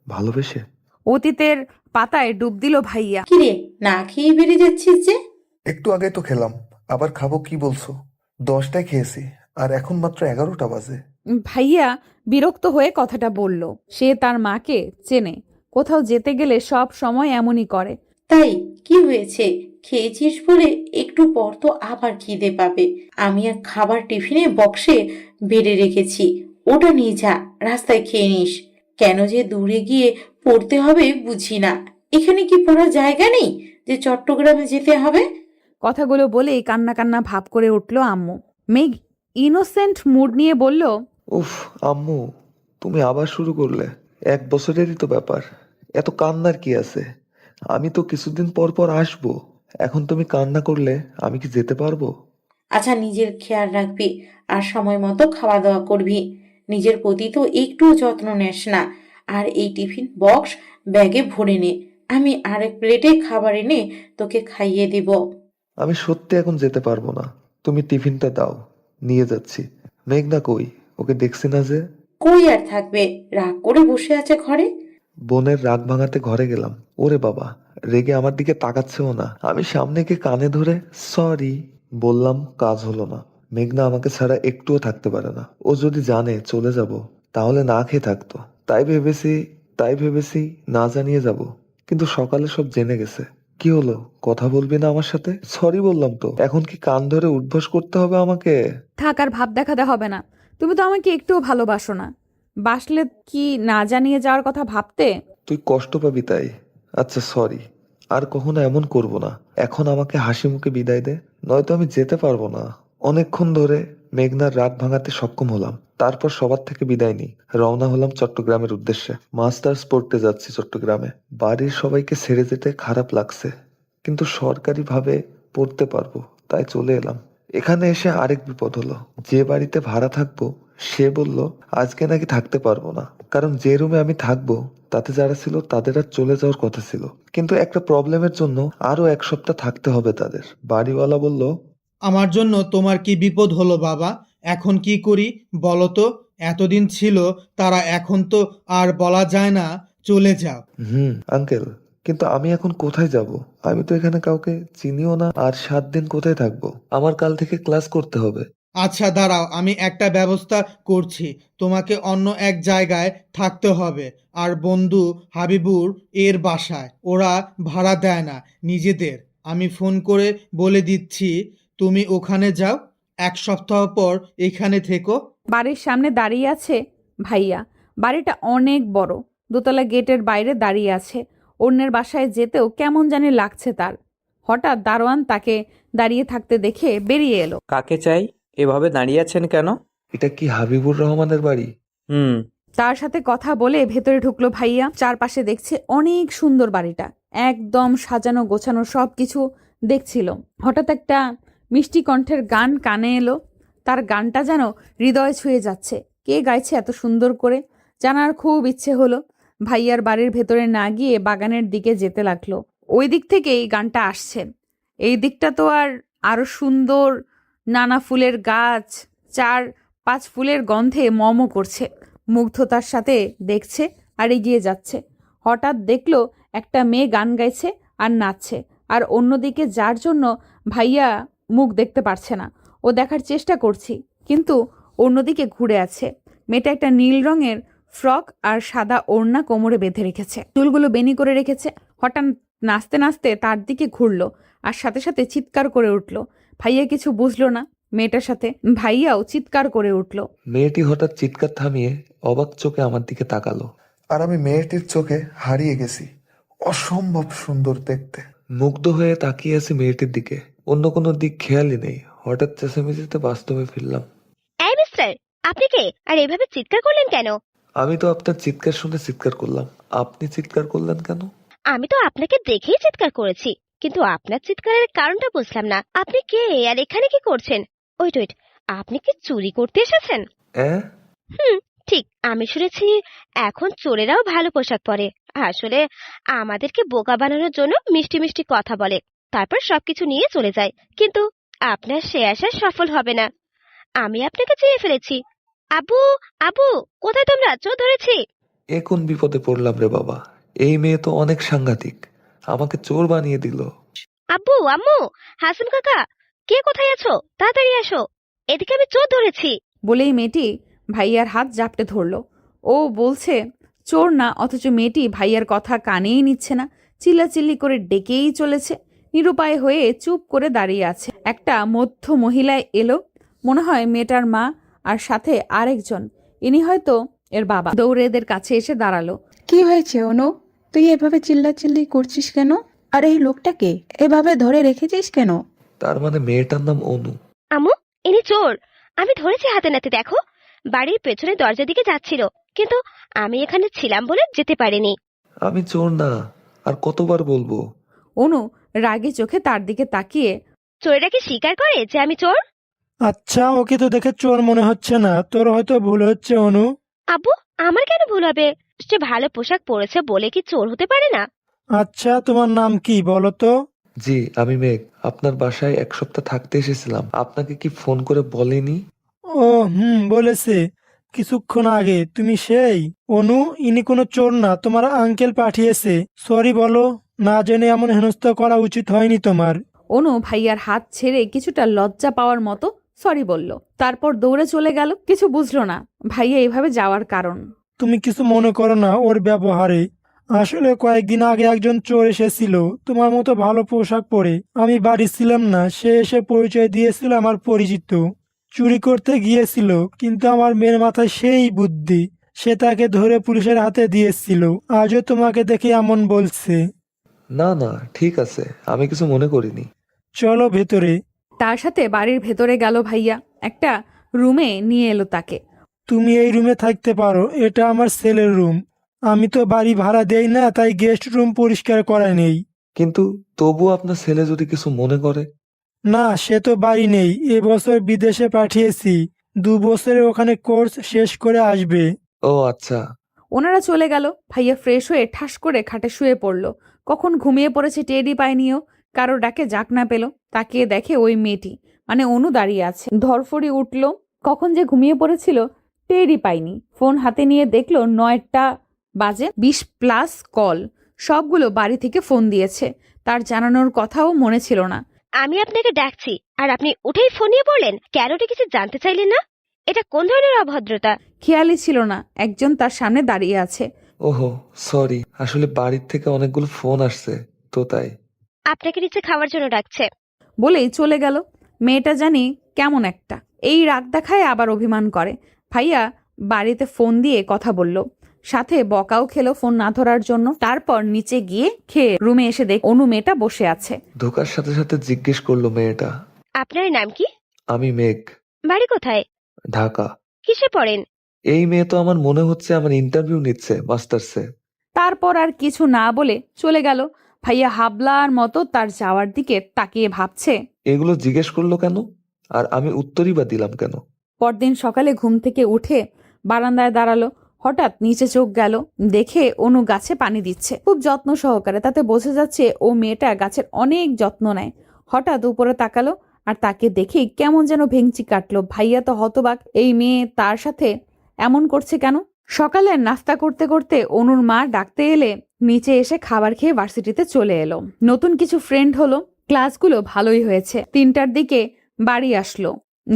ভালোবেসে? অতীতের পাতায় ডুব দিল ভাইয়া। কিরে, না খেয়ে বেরিয়ে যাচ্ছিস যে? একটু আগে তো খেলাম, আবার খাবো কি বলছো? 10টায় খেয়েছি, আর এখন মাত্র 11টা বাজে। ভাইয়া বিরক্ত হয়ে কথাটা বলল। সে তার মাকে চেনে, কোথাও যেতে গেলে সব সময় এমনই করে। তাই কি হয়েছে? খেয়েছিস বলে একটু পর তো আবার খিদে পাবে। আমি এক খাবার টিফিনে বক্সে বেড়ে রেখেছি, ওটা নিয়ে যা, রাস্তায় খেয়ে নিস। কেন যে দূরে গিয়ে পড়তে হবে বুঝি না। এখানে কি পড়ার জায়গা নেই যে চট্টগ্রামে যেতে হবে? কথাগুলো বলেই কান্না কান্না ভাব করে উঠল আম্মু। মেঘ ইনোসেন্ট মুড নিয়ে বলল, উফ আম্মু, তুমি আবার শুরু করলে। 1 বছরেরই তো ব্যাপার, এত কান্নার কি আছে? আমি তো কিছুদিন পর পর আসবো। এখন তুমি কান্না করলে আমি কি যেতে পারবো? আচ্ছা, নিজের খেয়াল রাখবি, আর সময় মতো খাওয়া দাওয়া করবি। নিজের প্রতি তো একটুও যত্ন নেস না। আর এই টিফিন বক্স ব্যাগে ভরে নে, আমি আরেক প্লেটে খাবার এনে তোকে খাইয়ে দিব। আমি সত্যি এখন যেতে পারবো না, তুমি টিফিনটা দাও। নিয়ে যাচ্ছি। মেঘনা কই? ওকে দেখছি না যে। কই আর থাকবে, রাগ করে বসে আছে ঘরে। বোনের রাগ ভাঙাতে ঘরে গেলাম। ওরে বাবা, রেগে আমার দিকে তাকাচ্ছেও না। আমি সামনে গিয়ে কানে ধরে সরি বললাম, কাজ হলো না। মেঘনা আমাকে ছাড়া একটুও থাকতে পারে না। ও যদি জানে চলে যাব তাহলে না খেয়ে থাকতো। তাই ভেবেছি না জানিয়ে যাব, কিন্তু সকালে সব জেনে গেছে। কি হলো, কথা বলবি না আমার সাথে? সরি বললাম তো, এখন কি কান ধরে উঠবোস করতে হবে আমাকে? থাক আর ভাব দেখাতে হবে না। তুমি তো আমাকে একটুও ভালোবাসো না। বাসলে কি না জানিয়ে যাওয়ার কথা ভাবতে? তুই কষ্ট পাবি তাই। আচ্ছা সরি, আর কখনো এমন করব না। এখন আমাকে হাসি মুখে বিদায় দে, নয়তো আমি যেতে পারবো না। অনেকক্ষণ ধরে মেঘনার রাগ ভাঙাতে সক্ষম হলাম। তারপর সবার থেকে বিদায় নিই, রওনা হলাম চট্টগ্রামের উদ্দেশ্যে। মাস্টার্স পড়তে যাচ্ছি চট্টগ্রামে। বাড়ির সবাইকে ছেড়ে যেতে খারাপ লাগছে, কিন্তু সরকারিভাবে পড়তে পারবো তাই চলে এলাম। এখানে এসে আরেক বিপদ হলো। যে বাড়িতে ভাড়া থাকবো সে বলল আজকে নাকি থাকতে পারবো না, কারণ যে রুমে আমি থাকবো তাতে যারা ছিল তাদের আর চলে যাওয়ার কথা ছিল। কিন্তু একটা প্রবলেমের জন্য আরো 1 সপ্তাহ থাকতে হবে তাদের। বাড়িওয়ালা বলল, আমার জন্য তোমার কি বিপদ হলো বাবা? এখন কি করি বলো তো? এতদিন ছিল তারা, এখন তো আর বলা যায় না চলে যাও। আঙ্কেল, কিন্তু আমি এখন কোথায় যাব? আমি তো এখানে কাউকে চিনিও না। আর 7 দিন কোথায় থাকবো? আমার কাল থেকে ক্লাস করতে হবে। আচ্ছা দাঁড়াও, আমি একটা ব্যবস্থা করছি। তোমাকে অন্য এক জায়গায় থাকতে হবে। আর বন্ধু হাবিবুর এর বাসায়, ওরা ভাড়া দেয় না নিজেদের। আমি ফোন করে বলে দিচ্ছি, তুমি ওখানে যাও, 1 সপ্তাহ পর এখানে থেকো। বাড়ির সামনে দাঁড়িয়ে আছে ভাইয়া। বাড়িটা অনেক বড়, দোতলা গেটের বাইরে দাঁড়িয়ে আছে। অন্যের বাসায় যেতেও কেমন জানি লাগছে তার। হঠাৎ দারোয়ান তাকে দাঁড়িয়ে থাকতে দেখে বেরিয়ে এলো। কাকে চাই? এভাবে দাঁড়িয়ে আছেন কেন? এটা কি হাবিবুর রহমানের বাড়ি? হুম। তার সাথে কথা বলে ভেতরে ঢুকলো ভাইয়া। চারপাশে দেখছে অনেক সুন্দর বাড়িটা, একদম সাজানো গোছানো, সব কিছু দেখছিল। হঠাৎ একটা মিষ্টি কণ্ঠের গান কানে এলো। তার গানটা যেন হৃদয় ছুঁয়ে যাচ্ছে। কে গাইছে এত সুন্দর করে, জানার খুব ইচ্ছে হলো। ভাইয়ার বাড়ির ভেতরে না গিয়ে বাগানের দিকে যেতে লাগলো। ওই দিক থেকেই গানটা আসছে। এই দিকটা তো আরো সুন্দর, নানা ফুলের গাছ, 4-5 ফুলের গন্ধে মম করছে। মুগ্ধতার সাথে দেখছে আর এগিয়ে যাচ্ছে। হঠাৎ দেখলো একটা মেয়ে গান গাইছে আর নাচছে, আর অন্যদিকে যার জন্য ভাইয়া মুখ দেখতে পারছে না, ও দেখার চেষ্টা করছি, কিন্তু অন্যদিকে ঘুরে আছে। মেয়েটা একটা নীল রঙের ফ্রক আর সাদা ওড়না কোমরে বেঁধে রেখেছে, চুলগুলো বেনি করে রেখেছে। হঠাৎ নাচতে নাচতে তার দিকে ঘুরলো আর সাথে সাথে চিৎকার করে উঠলো। ভাইয়া কিছু বুঝলো না মেয়েটার সাথে, ভাইয়াও চিৎকার করে উঠলো। মেয়েটি হঠাৎ চিৎকার থামিয়ে অবাক চোখে আমার দিকে তাকালো, আর আমি মেয়েটির চোখে হারিয়ে গেছি। অসম্ভব সুন্দর দেখতে। মুগ্ধ হয়ে তাকিয়ে আছি মেয়েটির দিকে, অন্য কোনো দিক খেয়ালই নেই। হঠাৎ চেঁচামেচিতে বাস্তবে ফিরলাম। এই মিস্টার, আপনি কে আর এভাবে চিৎকার করলেন কেন? আমি তো আপনার চিৎকার শুনে চিৎকার করলাম, আপনি চিৎকার করলেন কেন? আমি তো আপনাকে দেখেই চিৎকার করেছি, কিন্তু আপনার চিৎকারের কারণটা বুঝলাম না। আপনি কে আর এখানে কি করছেন? ওয়েট, আপনি কি চুরি করতে এসেছেন? হুম, ঠিক। আমি শুনেছি এখন চোরেরাও ভালো পোশাক পরে। আসলে আমাদেরকে বোকা বানানোর জন্য মিষ্টি মিষ্টি কথা বলে, তারপর সবকিছু নিয়ে চলে যায়। কিন্তু আপনার সে আশা সফল হবে না। আমি আপনাকে চিনে ফেলেছি। আব্বু, আব্বু, কোথায় তোমরা? চোর ধরেছি। এ কোন বিপদে পড়লাম রে বাবা, এই মেয়ে তো অনেক সাংঘাতিক, আমাকে চোর বানিয়ে দিল। আব্বু, আম্মু, হাসিম কাকা, কে কোথায় আছো? তাড়াতাড়ি আসো, এদিকে আমি চোর ধরেছি। বলেই মেয়েটি ভাইয়ার হাত জাপটে ধরলো। ও বলছে চোর না, অথচ মেয়েটি ভাইয়ার কথা কানেই নিচ্ছে না, চিল্লাচিল্লি করে ডেকেই চলেছে। নিরুপায় হয়ে চুপ করে দাঁড়িয়ে আছে। একটা মধ্য মহিলায় এলো, মনে হয় মেয়েটার মা, আর সাথে আরেকজন, ইনি হয়তো এর বাবা। দৌড়ে এদের কাছে এসে দাঁড়ালো। কি হয়েছে অনু? তুই এভাবে চিল্লাচিল্লি করছিস কেন? আর এই লোকটাকে এভাবে ধরে রেখেছিস কেন? তার মানে মেয়েটার নাম অনু? আম্মু, ইনি চোর। আমি ধরেছি হাতে নাতে। দেখো, বাড়ির পেছনে দরজার দিকে যাচ্ছিল, কিন্তু আমি এখানে ছিলাম বলে যেতে পারিনি। আমি চোর না, আর কতবার বলবো? অনু রাগে চোখে তার দিকে তাকিয়ে, চোরেরা কি স্বীকার করে যে আমি চোর? আচ্ছা, ওকে তো দেখে চোর মনে হচ্ছে না, তোর হয়তো ভুল হচ্ছে অনু। আব্বু, আমার কেন ভুল হবে? সে ভালো পোশাক পরেছে বলে কি চোর হতে পারে না? আচ্ছা, তোমার নাম কি বলো তো? জি, আমি মেঘ। আপনার বাসায় 1 সপ্তাহ থাকতে এসেছিলাম, আপনাকে কি ফোন করে বলেনি? ও বলেছে কিছুক্ষণ আগে। তুমি সেই অনু? ইনি কোনো চোর না, তোমার আঙ্কেল পাঠিয়েছে। সরি বলো, না জেনে এমন হেনস্থা করা উচিত হয়নি তোমার। অনু ভাইয়ার হাত ছেড়ে কিছুটা লজ্জা পাওয়ার মতো সরি বলল, তারপর দৌড়ে চলে গেল। কিছু বুঝলো না ভাইয়া এভাবে যাওয়ার কারণ। তুমি কিছু মনে করো না ওর ব্যবহারে। আসলে কয়েকদিন আগে একজন চোর এসেছিল তোমার মতো ভালো পোশাক পরে। আমি বাড়ি ছিলাম না, সে এসে পরিচয় দিয়েছিল আমার পরিচিত। চুরি করতে গিয়েছিল, কিন্তু আমার মেয়ের মাথায় সেই বুদ্ধি, সে তাকে ধরে পুলিশের হাতে দিয়েছিল। আজও তোমাকে দেখে এমন বলছে। না না, ঠিক আছে, আমি কিছু মনে করিনি। চলো ভেতরে। তার সাথে বাড়ির ভেতরে গেল ভাইয়া, একটা রুমে নিয়ে এলো তাকে। তুমি এই রুমে থাকতে পারো, এটা আমার ছেলের রুম। আমি তো বাড়ি ভাড়া দেই না, তাই গেস্ট রুম পরিষ্কার করা নেই। কিন্তু তবুও আপনার ছেলে যদি কিছু মনে করে? না, সে তো বাড়ি নেই, এবছর বিদেশে পাঠিয়েছি। 2 বছরে ওখানে কোর্স শেষ করে আসবে। ও আচ্ছা। ওনারা চলে গেল। ভাইয়া ফ্রেশ হয়ে ঠাস করে খাটে শুয়ে পড়ল। কখন ঘুমিয়ে পড়েছে টেরই পায়নিও। কারো ডাকে জাগ না পেল। তাকিয়ে দেখে ওই মেয়েটি, মানে অনু দাঁড়িয়ে আছে। ধরফড়ি উঠল, কখন যে ঘুমিয়ে পড়েছিল টেরই পায়নি। ফোন হাতে নিয়ে দেখলো 9টা বাজে, 20+ কল। সবগুলো বাড়ি থেকে ফোন দিয়েছে। তার জানানোর কথাও মনে ছিল না। আমি আপনাকে ডাকছি আর আপনি উঠেই ফোন নিয়ে পড়লেন। কেন কিছু জানতে চাইলেন না? এটা কোন ধরনের অভদ্রতা? খেয়ালই ছিল না একজন তার সামনে দাঁড়িয়ে আছে। ওহো, সরি, আসলে বাড়ির থেকে অনেকগুলো ফোন আসছে তো তাই। আপনাকে নিচে খাওয়ার জন্য ডাকছে। বলেই চলে গেল। মেয়েটা জানি কেমন একটা, এই রাগ দেখায় আবার অভিমান করে। ভাইয়া বাড়িতে ফোন দিয়ে কথা বলল, সাথে বকাও খেলো ফোন না ধরার জন্য। তারপর নিচে গিয়ে খেয়ে রুমে এসে দেখ অনু মেয়েটা বসে আছে। ঢোকার সাথে সাথে জিজ্ঞেস করলো মেয়েটা, আপনার নাম কি? আমি মেঘ। বাড়ি কোথায়? ঢাকা। কিসে পড়েন? এই মেয়ে তো আমার মনে হচ্ছে আমার ইন্টারভিউ নিচ্ছে মাস্টার্সে। তারপর আর কিছু না বলে চলে গেল। ভাইয়া হাবলার মতো তার যাওয়ার দিকে তাকিয়ে ভাবছে, এগুলো জিজ্ঞেস করলো কেন, আর আমি উত্তরই বা দিলাম কেন? পরদিন সকালে ঘুম থেকে উঠে বারান্দায় দাঁড়ালো। হঠাৎ নিচে চোখ গেল, দেখে অনু গাছে পানি দিচ্ছে খুব যত্ন সহকারে। তাতে বোঝা যাচ্ছে ও মেয়েটা গাছের অনেক যত্ন নেয়। হঠাৎ উপরে তাকালো, আর তাকে দেখে কেমন যেন ভেঙচি কাটলো। ভাইয়া তো হতবাক, এই মেয়ে তার সাথে এমন করছে কেন? সকালে নাস্তা করতে করতে অনুর মা ডাকতে এলে নিচে এসে খাবার খেয়ে ভার্সিটিতে চলে এলো। নতুন কিছু ফ্রেন্ড হলো, ক্লাসগুলো ভালোই হয়েছে। 3টার দিকে বাড়ি আসলো।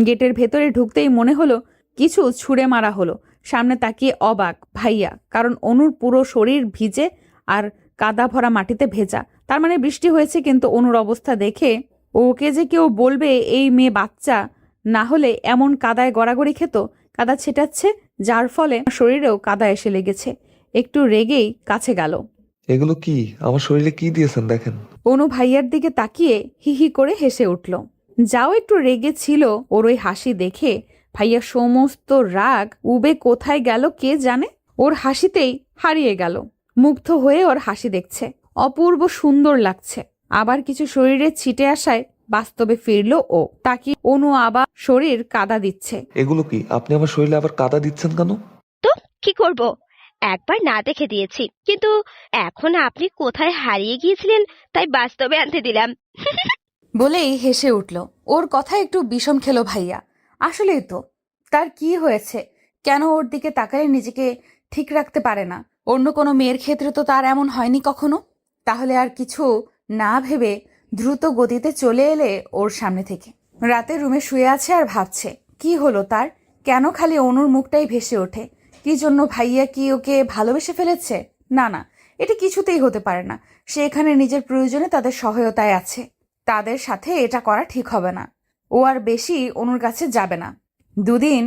গেটের ভেতরে ঢুকতেই মনে হলো কিছু ছুঁড়ে মারা হলো। সামনে তাকিয়ে অবাক ভাইয়া, কারণ অনুর পুরো শরীর ভিজে আর কাদা ভরা মাটিতে ভেজা। তার মানে বৃষ্টি হয়েছে। কিন্তু অনুর অবস্থা দেখে ওকে যে কেউ বলবে এই মেয়ে বাচ্চা না হলে এমন কাদায় গড়াগড়ি খেত। কাদা ছেটাচ্ছে, যার ফলে শরীরেও কাদা এসে লেগেছে। একটু রেগেই কাছে গেল। এগুলো কি, আমার শরীরে কি দিয়েছেন দেখেন। অনু ভাইয়ার দিকে তাকিয়ে হিহি করে হেসে উঠল। যাও একটু রেগে ছিল, ওর ওই হাসি দেখে ভাইয়া সমস্ত রাগ উবে কোথায় গেল কে জানে। ওর হাসিতেই হারিয়ে গেল। মুগ্ধ হয়ে ওর হাসি দেখছে, অপূর্ব সুন্দর লাগছে। আবার কিছু শরীরে ছিটে আসায় বাস্তবে ফিরল ও। তাকে অনু আবার শরীর কাদা দিচ্ছে। এগুলো কি, আপনি আমার শরীরে আবার কাদা দিচ্ছেন কেন? তো কি করব, একবার না দেখে দিয়েছি, কিন্তু এখন আপনি কোথায় হারিয়ে গিয়েছিলেন তাই বাস্তবে আনতে দিলাম। বলেই হেসে উঠল। ওর কথা একটু বিষম খেলো ভাইয়া। আসলেই তো, তার কি হয়েছে? কেন ওর দিকে তাকালে নিজেকে ঠিক রাখতে পারে না? অন্য কোনো মেয়ের ক্ষেত্রে তো তার এমন হয়নি কখনো। তাহলে আর কিছু না ভেবে দ্রুত গতিতে চলে এলে ওর সামনে থেকে। রাতে রুমে শুয়ে আছে আর ভাবছে কি হলো তার, কেন খালি অনুর মুখটাই ভেসে ওঠে। কি জন্য? ভাইয়া কি ওকে ভালোবেসে ফেলেছে? না না, এটা কিছুতেই হতে পারে না। সে এখানে নিজের প্রয়োজনে তাদের সহায়তায় আছে। তাদের সাথে এটা করা ঠিক হবে না। ও আর বেশি অনুর কাছে যাবে না। 2 দিন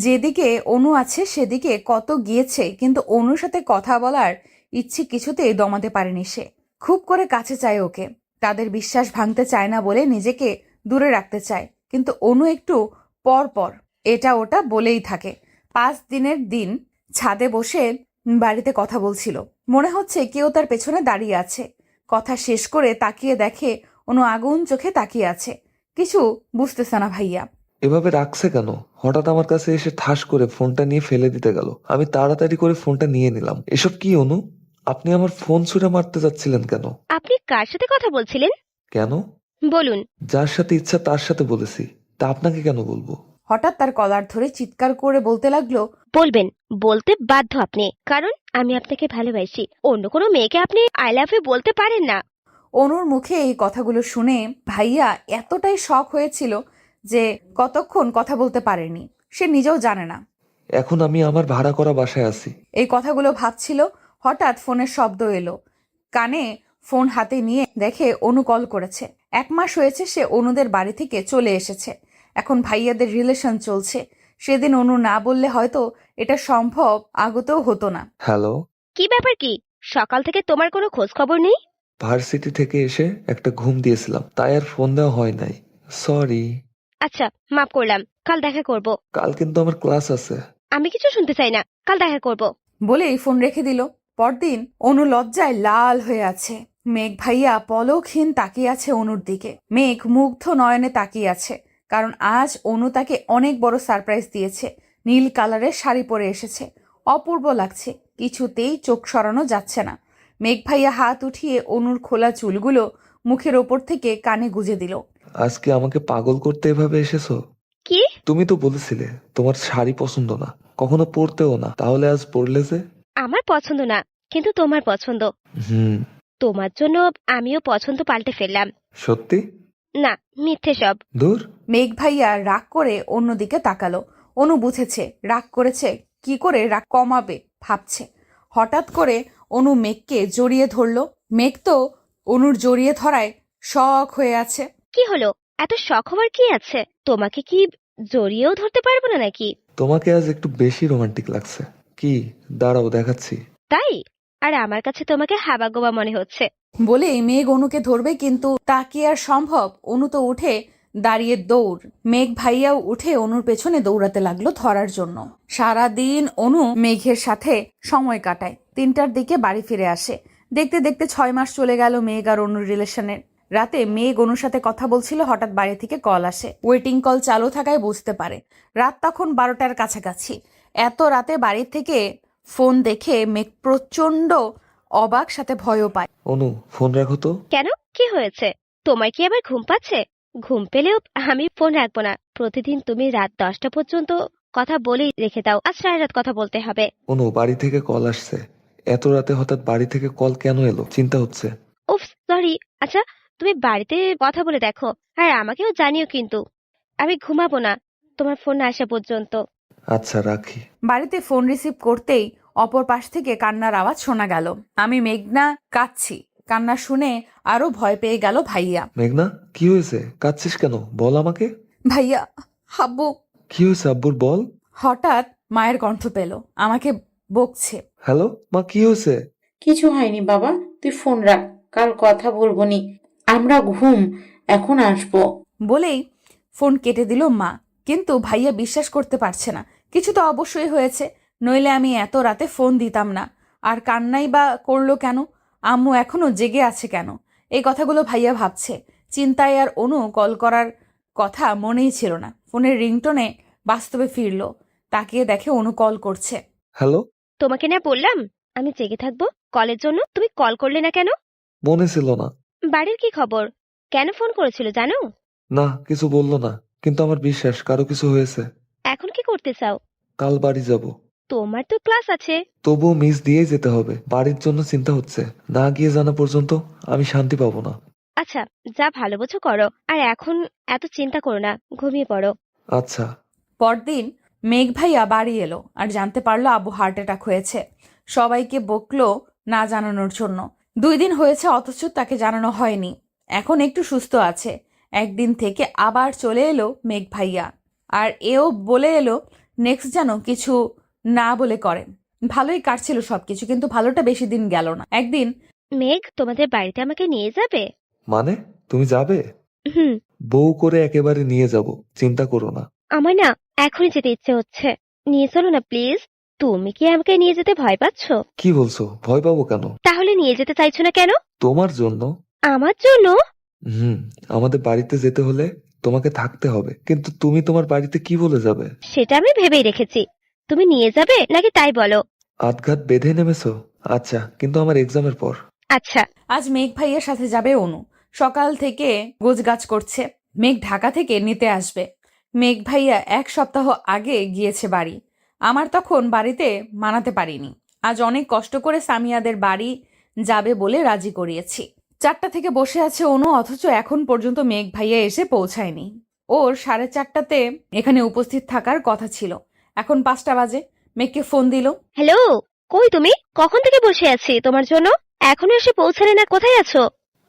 যেদিকে অনু আছে সেদিকে কত গিয়েছে, কিন্তু অনুর সাথে কথা বলার ইচ্ছে কিছুতেই দমাতে পারেনি সে। খুব করে কাছে চায় ওকে। তাদের বিশ্বাস ভাঙতে চায় না বলে নিজেকে দূরে রাখতে চায়। কিন্তু অনু একটু পর পর এটা ওটা বলেই থাকে। 5 দিনের দিন ছাদে বসে বাড়িতে কথা বলছিল। মনে হচ্ছে কেউ তার পেছনে দাঁড়িয়ে আছে। কথা শেষ করে তাকিয়ে দেখে অনু আগুন চোখে তাকিয়ে আছে। কিছু বুঝতেছে না ভাইয়া। এভাবে রাখছে কেন? হঠাৎ আমার কাছে এসে ঠাস করে ফোনটা নিয়ে ফেলে দিতে গেল। আমি তাড়াতাড়ি করে ফোনটা নিয়ে নিলাম। এসব কি অনু? আপনি আমার ফোন ছুঁড়ে মারতে যাচ্ছিলেন কেন? আপনি কার সাথে কথা বলছিলেন? কেন? বলুন। যার সাথে ইচ্ছা তার সাথে বলেছি, তা আপনাকে কেন বলবো? হঠাৎ তার কলার ধরে চিৎকার করে বলতে লাগলো, বলবেন, বলতে বাধ্য আপনি, কারণ আমি আপনাকে ভালোবাসি। অন্য কোনো মেয়েকে আপনি আই লাভ ইউ বলতে পারেন না। অনুর মুখে এই কথাগুলো শুনে ভাইয়া এতটাই শক হয়েছিল যে কতক্ষণ কথা বলতে পারেনি, সে নিজেও জানে না। এখন আমি আমার ভাড়া করা বাসায় আছি। এই কথাগুলো ভাবছিল, হঠাৎ ফোনের শব্দ এলো। কানে ফোন হাতে নিয়ে দেখে অনু কল করেছে। 1 মাস হয়েছে সে অনুদের বাড়ি থেকে চলে এসেছে। এখন ভাইয়াদের রিলেশন চলছে। সেদিন অনু না বললে হয়তো এটা সম্ভব আগতেও হতো না। হ্যালো, কি ব্যাপার, কি সকাল থেকে তোমার কোনো খোঁজ খবর নেই? ভার্সিটি থেকে এসে একটা ঘুম দিয়েছিলাম, তাই আর ফোন দেওয়া হয় নাই। সরি। আচ্ছা, মাফ করলাম, কাল দেখা করব। কাল কিন্তু আমার ক্লাস আছে। আমি কিছু শুনতে চাই না, কাল দেখা করব। বলেই ফোন রেখে দিল। পরদিন অনু লজ্জায় লাল হয়ে আছে। মেঘ ভাইয়া পলকহীন তাকিয়ে আছে অনুর দিকে। মেঘ মুগ্ধ নয়নে তাকিয়ে আছে, কারণ আজ অনু তাকে অনেক বড় সারপ্রাইজ দিয়েছে। নীল কালারের শাড়ি পরে এসেছে, অপূর্ব লাগছে, কিছুতেই চোখ সরানো যাচ্ছে না। মেঘ ভাইয়া হাত উঠিয়ে অনুর খোলা চুলগুলো মুখের ওপর থেকে কানে গুজে দিল। আজকে আমাকে পাগল করতে এভাবে এসেছো? কি? তুমি তো বলেছিলে তোমার শাড়ি পছন্দ না, কখনো পরতেও না, তাহলে আজ পরলে যে? আমার পছন্দ না, কিন্তু তোমার পছন্দ। হুম। তোমার জন্য আমিও পছন্দ পাল্টে ফেললাম। সত্যি? না, মিথ্যে সব। দূর। মেঘ ভাইয়া রাগ করে অন্যদিকে তাকালো। অনু বুঝেছে রাগ করেছে, কি করে রাগ কমাবে ভাবছে। হঠাৎ করে অনু মেঘকে জড়িয়ে ধরলো। মেঘ তো অনুর জড়িয়ে ধরায় শখ হয়ে আছে। কি হলো, এত শখ হওয়ার কি আছে? তোমাকে কি জড়িয়েও ধরতে পারবো না নাকি? তোমাকে আজ একটু বেশি রোমান্টিক লাগছে। কি, দাঁড়াও দেখাচ্ছি। তাই? আর আমার কাছে তোমাকে হাবাগোবা মনে হচ্ছে। বলেই মেঘ অনুকে ধরবে, কিন্তু তা কি আর সম্ভব? অনু তো উঠে দাঁড়িয়ে দৌড়। মেঘ ভাইয়াও উঠে অনুর পেছনে দৌড়াতে লাগলো ধরার জন্য। সারাদিন অনু মেঘের সাথে সময় কাটায়। 3টার দিকে বাড়ি ফিরে আসে। দেখতে দেখতে 6 মাস চলে গেল মেঘ আর অনুর রিলেশনের। রাতে মেঘ অনুর সাথে কথা বলছিল, হঠাৎ বাড়ি থেকে কল আসে। ওয়েটিং কল চালু থাকায় বুঝতে পারে রাত তখন 12টার কাছাকাছি। এত রাতে বাড়ি থেকে ফোন দেখে মেঘ প্রচন্ড অবাক, সাথে ভয়ও পায়। অনু, ফোন রাখো তো। কেন, কি হয়েছে? তোমার কি আবার ঘুম পাচ্ছে? ঘুম পেলেও আমি ফোন রাখবো না। প্রতিদিন তুমি রাত 10টা পর্যন্ত কথা বলেই রেখে দাও, আজ সারা রাত কথা বলতে হবে। অনু, বাড়ি থেকে কল আসছে। এত রাতে হঠাৎ বাড়ি থেকে কল কেন এলো? চিন্তা হচ্ছে। উফ, সরি। আচ্ছা, তুমি বাড়িতে কথা বলে দেখো, আর আমাকেও জানিও কিন্তু। আমি ঘুমাবো না তোমার ফোন আসা পর্যন্ত। আচ্ছা, রাখি। বাড়িতে ফোন রিসিভ করতেই অপর পাশ থেকে কান্নার আওয়াজ শোনা গেল। আমি মেঘনা কাঁদছি। কান্না শুনে আরো ভয় পেয়ে গেল ভাইয়া। মেঘনা, কি হয়েছে? কাঁদছিস কেন? বল আমাকে। ভাইয়া, আব্বু। কি হয়েছে আব্বুর, বল। হঠাৎ মায়ের কণ্ঠ পেল, আমাকে বকছে। হ্যালো মা, কি হয়েছে? কিছু হয়নি বাবা, তুই ফোন রাখ, কাল কথা বলবো নি, আমরা ঘুম, এখন আসবো। বলেই ফোন কেটে দিল মা। কিন্তু ভাইয়া বিশ্বাস করতে পারছে না। কিছু তো অবশ্যই হয়েছে, নইলে আমি এত রাতে ফোন দিতাম না। আর কান্নাই বা করলো কেন? আম্মু এখনো জেগে আছে কেন? এই কথাগুলো ভাইয়া ভাবছে। চিন্তায় আর অনু কল করার কথা মনেই ছিল না। ফোনের রিংটোনে বাস্তবে ফিরল, তাকিয়ে দেখে অনু কল করছে। হ্যালো। তোমাকে না বললাম আমি জেগে থাকবো কলের জন্য, তুমি কল করলে না কেন? মনে ছিল না। বাড়ির কি খবর? কেন ফোন করেছিল জানো? না, কিছু বললো না, কিন্তু আমার বিশ্বাস কারো কিছু হয়েছে। এখন কি করতে চাও? কাল বাড়ি যাব। তোমার তো ক্লাস আছে। তবুও মিস দিয়েই যেতে হবে। বাড়ির জন্য চিন্তা হচ্ছে, না গিয়ে জানা পর্যন্ত আমি শান্তি পাবো না। আচ্ছা, যা ভালো বোঝো করো, আর এখন এত চিন্তা করো না, ঘুমিয়ে পড়ো। আচ্ছা। পরদিন মেঘ ভাইয়া বাড়ি এলো আর জানতে পারলো আব্বু হার্ট অ্যাটাক হয়েছে। সবাইকে বকলো না জানানোর জন্য। 2 দিন হয়েছে অথচ তাকে জানানো হয়নি। এখন একটু সুস্থ আছে। একদিন থেকে আবার চলে এলো মেঘ ভাইয়া, আর এও বলে এলো নেক্সট যেন কিছু না বলে করেন। ভালোই কাটছিল সবকিছু, কিন্তু ভালোটা বেশি দিন গেল না। একদিন, মেঘ তোমাদের বাড়িতে আমাকে নিয়ে যাবে? মানে তুমি যাবে? হুম। বউ করে একেবারে নিয়ে যাব, চিন্তা করো না। আমার না এখনই যেতে ইচ্ছে হচ্ছে, নিয়ে চলো না প্লিজ। তুমি কি আমাকে নিয়ে যেতে ভয় পাচ্ছ? কি বলছো? ভয় পাবো কেন? তাহলে নিয়ে যেতে চাইছো না কেন? তোমার জন্য। আমার জন্য? আমাদের বাড়িতে যেতে হলে তোমাকে থাকতে হবে, কিন্তু তুমি তোমার বাড়িতে কি বলে যাবে? সেটা আমি ভেবেই রেখেছি। তুমি নিয়ে যাবে নাকি তাই বলো। আটঘাট বেঁধে নেমেছো? আচ্ছা, কিন্তু আমার এক্সামের পর। আচ্ছা। আজ মেঘ ভাইয়ের সাথে যাবে অনু। সকাল থেকে গোছগাছ করছে। মেঘ ঢাকা থেকে নিতে আসবে। মেঘ ভাইয়া 1 সপ্তাহ আগে গিয়েছে বাড়ি। আমার তখন বাড়িতে মানাতে পারিনি। আজ অনেক কষ্ট করে সামিয়াদের বাড়ি যাবে বলে রাজি করিয়েছি। 4টা থেকে বসে আছে অনু, অথচ এখন পর্যন্ত মেঘ ভাইয়া এসে পৌঁছায়নি। ওর 4:30টাতে এখানে উপস্থিত থাকার কথা ছিল। এখন 5টা বাজে। মেঘকে ফোন দিল। হ্যালো, কই তুমি? কখন থেকে বসে আছি তোমার জন্য, এখনো এসে পৌঁছালে না, কোথায় আছো?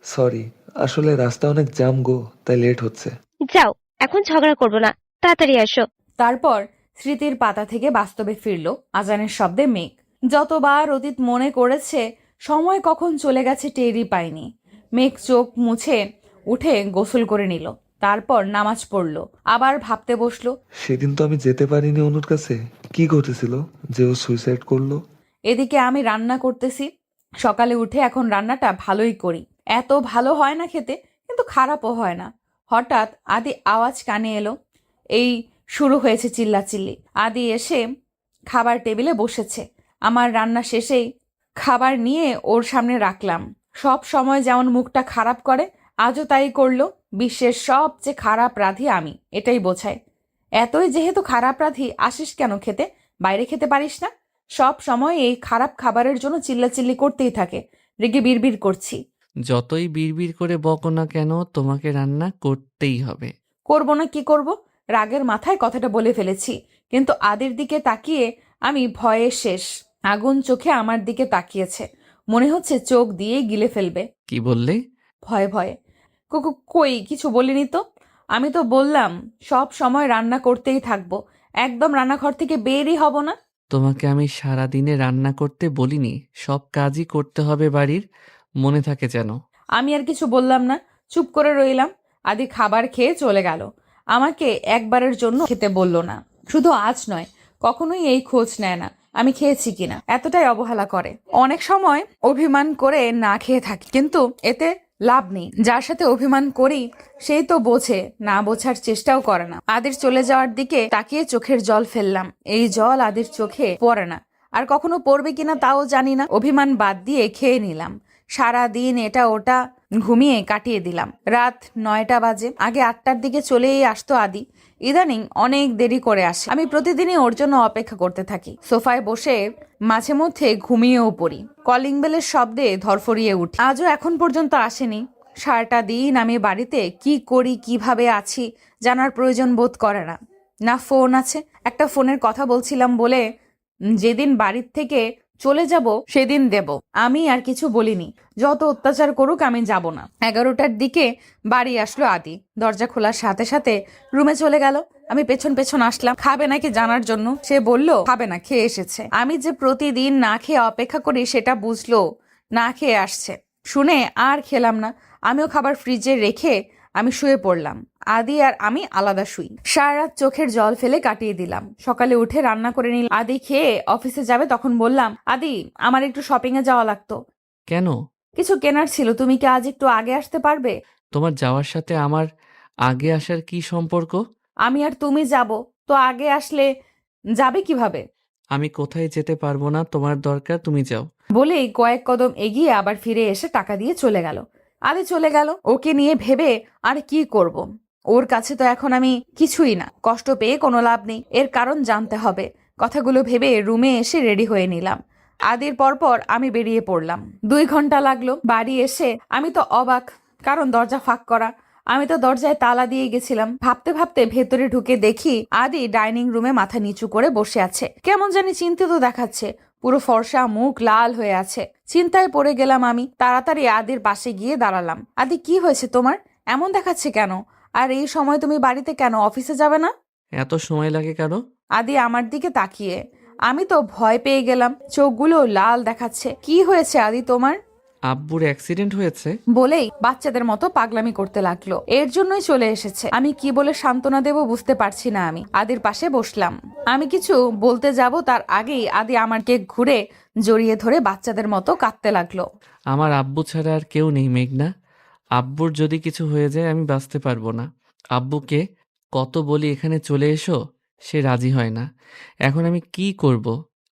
সরি, আসলে রাস্তা অনেক জ্যাম গো, তাই লেট হচ্ছে। যাও, এখন ঝগড়া করবো না, তাড়াতাড়ি আসো। তারপর স্মৃতির পাতা থেকে বাস্তবে ফিরল আজানের শব্দে মেঘ। যতবার অতীত মনে করেছে, সময় কখন চলে গেছে টেরই পায়নি। মেঘ চোখ মুছে উঠে গোসল করে নিল, তারপর নামাজ পড়ল, আবার ভাবতে বসলো। সেদিন তো আমি যেতে পারিনি অনুর কাছে। কি ঘটেছিল যে ও সুইসাইড করলো? এদিকে আমি রান্না করতেছি। সকালে উঠে এখন রান্নাটা ভালোই করি। এত ভালো হয় না খেতে, কিন্তু খারাপও হয় না। হঠাৎ আদি আওয়াজ কানে এলো। এই শুরু হয়েছে চিল্লাচিল্লি। আদি এসে খাবার টেবিলে বসেছে। আমার রান্না শেষেই খাবার নিয়ে ওর সামনে রাখলাম। সব সময় যেমন মুখটা খারাপ করে, আজও তাই করলো। বিশ্বের সবচেয়ে খারাপ রাধি আমি, এটাই বোঝায়। এতই যেহেতু খারাপ রাধি, আসিস কেন খেতে? বাইরে খেতে পারিস না? সব সময় এই খারাপ খাবারের জন্য চিল্লাচিল্লি করতেই থাকে। রেগে বিড়বিড় করছি। যতই বিড়বিড় করে বকো না কেন, তোমাকে রান্না করতেই হবে। করবো না কি করব? রাগের মাথায় কথাটা বলে ফেলেছি, কিন্তু আদির দিকে তাকিয়ে আমি ভয়ে শেষ। আগুন চোখে আমার দিকে তাকিয়েছে, মনে হচ্ছে চোখ দিয়ে গিলে ফেলবে। কি বললে? ভয়ে ভয়ে। কই কিছু বলিনি তো। আমি তো বললাম সব সময় রান্না করতেই থাকবো, একদম রান্নাঘর থেকে বেরই হব না। তোমাকে আমি সারাদিনে রান্না করতে বলিনি, সব কাজই করতে হবে বাড়ির, মনে থাকে যেন। আমি আর কিছু বললাম না, চুপ করে রইলাম। আদি খাবার খেয়ে চলে গেল। আমাকে একবারের জন্য খেতে বলল না। শুধু আজ নয়, কখনোই এই খোঁজ নেয় না আমি খেয়েছি কিনা, এতটাই অবহেলা করে। অনেক সময় অভিমান করে না খেয়ে থাকি, কিন্তু এতে লাভ নেই। যার সাথে অভিমান করি সেই তো বোঝে, না বোঝার চেষ্টাও করে না। আদির চলে যাওয়ার দিকে তাকিয়ে চোখের জল ফেললাম। এই জল আদির চোখে পড়ে না, আর কখনো পড়বে কিনা তাও জানি না। অভিমান বাদ দিয়ে খেয়ে নিলাম। সারা দিন এটা ওটা ঘুমিয়ে কাটিয়ে দিলাম। রাত 9টা বাজে। আগে 8টার দিকে চলেই আসতো আদি, ইদানিং অনেক দেরি করে আসে। আমি প্রতিদিনই ওর জন্য অপেক্ষা করতে থাকি। সোফায় বসে মাঝে মধ্যে ঘুমিয়েও পড়ি। কলিং বেলের শব্দে ধরফরিয়ে উঠি। আজও এখন পর্যন্ত আসেনি। সারাটা দিন আমি বাড়িতে কি করি, কিভাবে আছি জানার প্রয়োজন বোধ করে না। না ফোন আছে, একটা ফোনের কথা বলছিলাম বলে যেদিন বাড়ির থেকে চলে যাব সেদিন দেব। আমি আর কিছু বলিনি, যত অত্যাচার করুক আমি যাব না। 11টার দিকে বাড়ি আসলো আদি। দরজা খোলার সাথে সাথে রুমে চলে গেল। আমি পেছন পেছন আসলাম খাবে নাকি জানার জন্য। সে বলল খাবে না, খেয়ে এসেছে। আমি যে প্রতিদিন না খেয়ে অপেক্ষা করি সেটা বুঝলো, না খেয়ে আসছে। শুনে আর খেলাম না। আমিও খাবার ফ্রিজে রেখে আমি শুয়ে পড়লাম। আদি আর আমি আলাদা শুই। সারা রাত চোখের জল ফেলে কাটিয়ে দিলাম। সকালে উঠে রান্না করে নিলাম। আদি খেয়ে অফিসে যাবে, তখন বললাম আদি আমার একটু শপিং এ যাওয়া লাগতো। কেন? কিছু কেনার ছিল, তুমি কি আজ একটু আগে আসতে পারবে? তোমার যাওয়ার সাথে আমার আগে আসার কি সম্পর্ক? আমি আর তুমি যাব, তো আগে আসলে যাবে কিভাবে? আমি কোথায় যেতে পারবো না, তোমার দরকার তুমি যাও। বলেই কয়েক কদম এগিয়ে আবার ফিরে এসে টাকা দিয়ে চলে গেল। আদি চলে গেল। ওকে নিয়ে ভেবে আর কি করব? ওর কাছে তো এখন আমি কিছুই না। কষ্ট পেয়ে কোনো লাভ নেই, এর কারণ জানতে হবে। কথাগুলো ভেবে রুমে এসে রেডি হয়ে নিলাম। আদির পরপর আমি বেরিয়ে পড়লাম। 2 ঘন্টা লাগলো। বাড়ি এসে আমি তো অবাক, কারণ দরজা ফাঁক করা। আমি তো দরজায় তালা দিয়ে গেছিলাম। ভাবতে ভাবতে ভেতরে ঢুকে দেখি আদি ডাইনিং রুমে মাথা নিচু করে বসে আছে। কেমন জানি চিন্তিত দেখাচ্ছে। পুরো ফর্সা, মুখ লাল হয়ে আছে। চিন্তায় পড়ে গেলাম আমি। তাড়াতাড়ি আদির পাশে গিয়ে দাঁড়ালাম। আদি কি হয়েছে তোমার? এমন দেখাচ্ছে কেন? আর এই সময় তুমি বাড়িতে কেন? অফিসে যাবে না? এত সময় লাগে কেন? আদি আমার দিকে তাকিয়ে। আমি তো ভয় পেয়ে গেলাম। চোখগুলো লাল দেখাচ্ছে। কি হয়েছে আদি তোমার? আব্বুর অ্যাক্সিডেন্ট হয়েছে। বলেই বাচ্চাদের মতো পাগলামি করতে লাগলো। এর জন্যই চলে এসেছে। আমি কি বলে সান্ত্বনা দেব বুঝতে পারছি না। আমি আদির পাশে বসলাম। আমি কিছু বলতে যাব তার আগেই আদি আমাকে ঘুরে জড়িয়ে ধরে বাচ্চাদের মতো কাঁদতে লাগলো। আমার আব্বু ছাড়া আর কেউ নেই মেঘনা। আব্বুর যদি কিছু হয়ে যায় আমি বাঁচতে পারবো না। আব্বুকে কত বলি এখানে চলে এসো, সে রাজি হয় না। এখন আমি কি করব?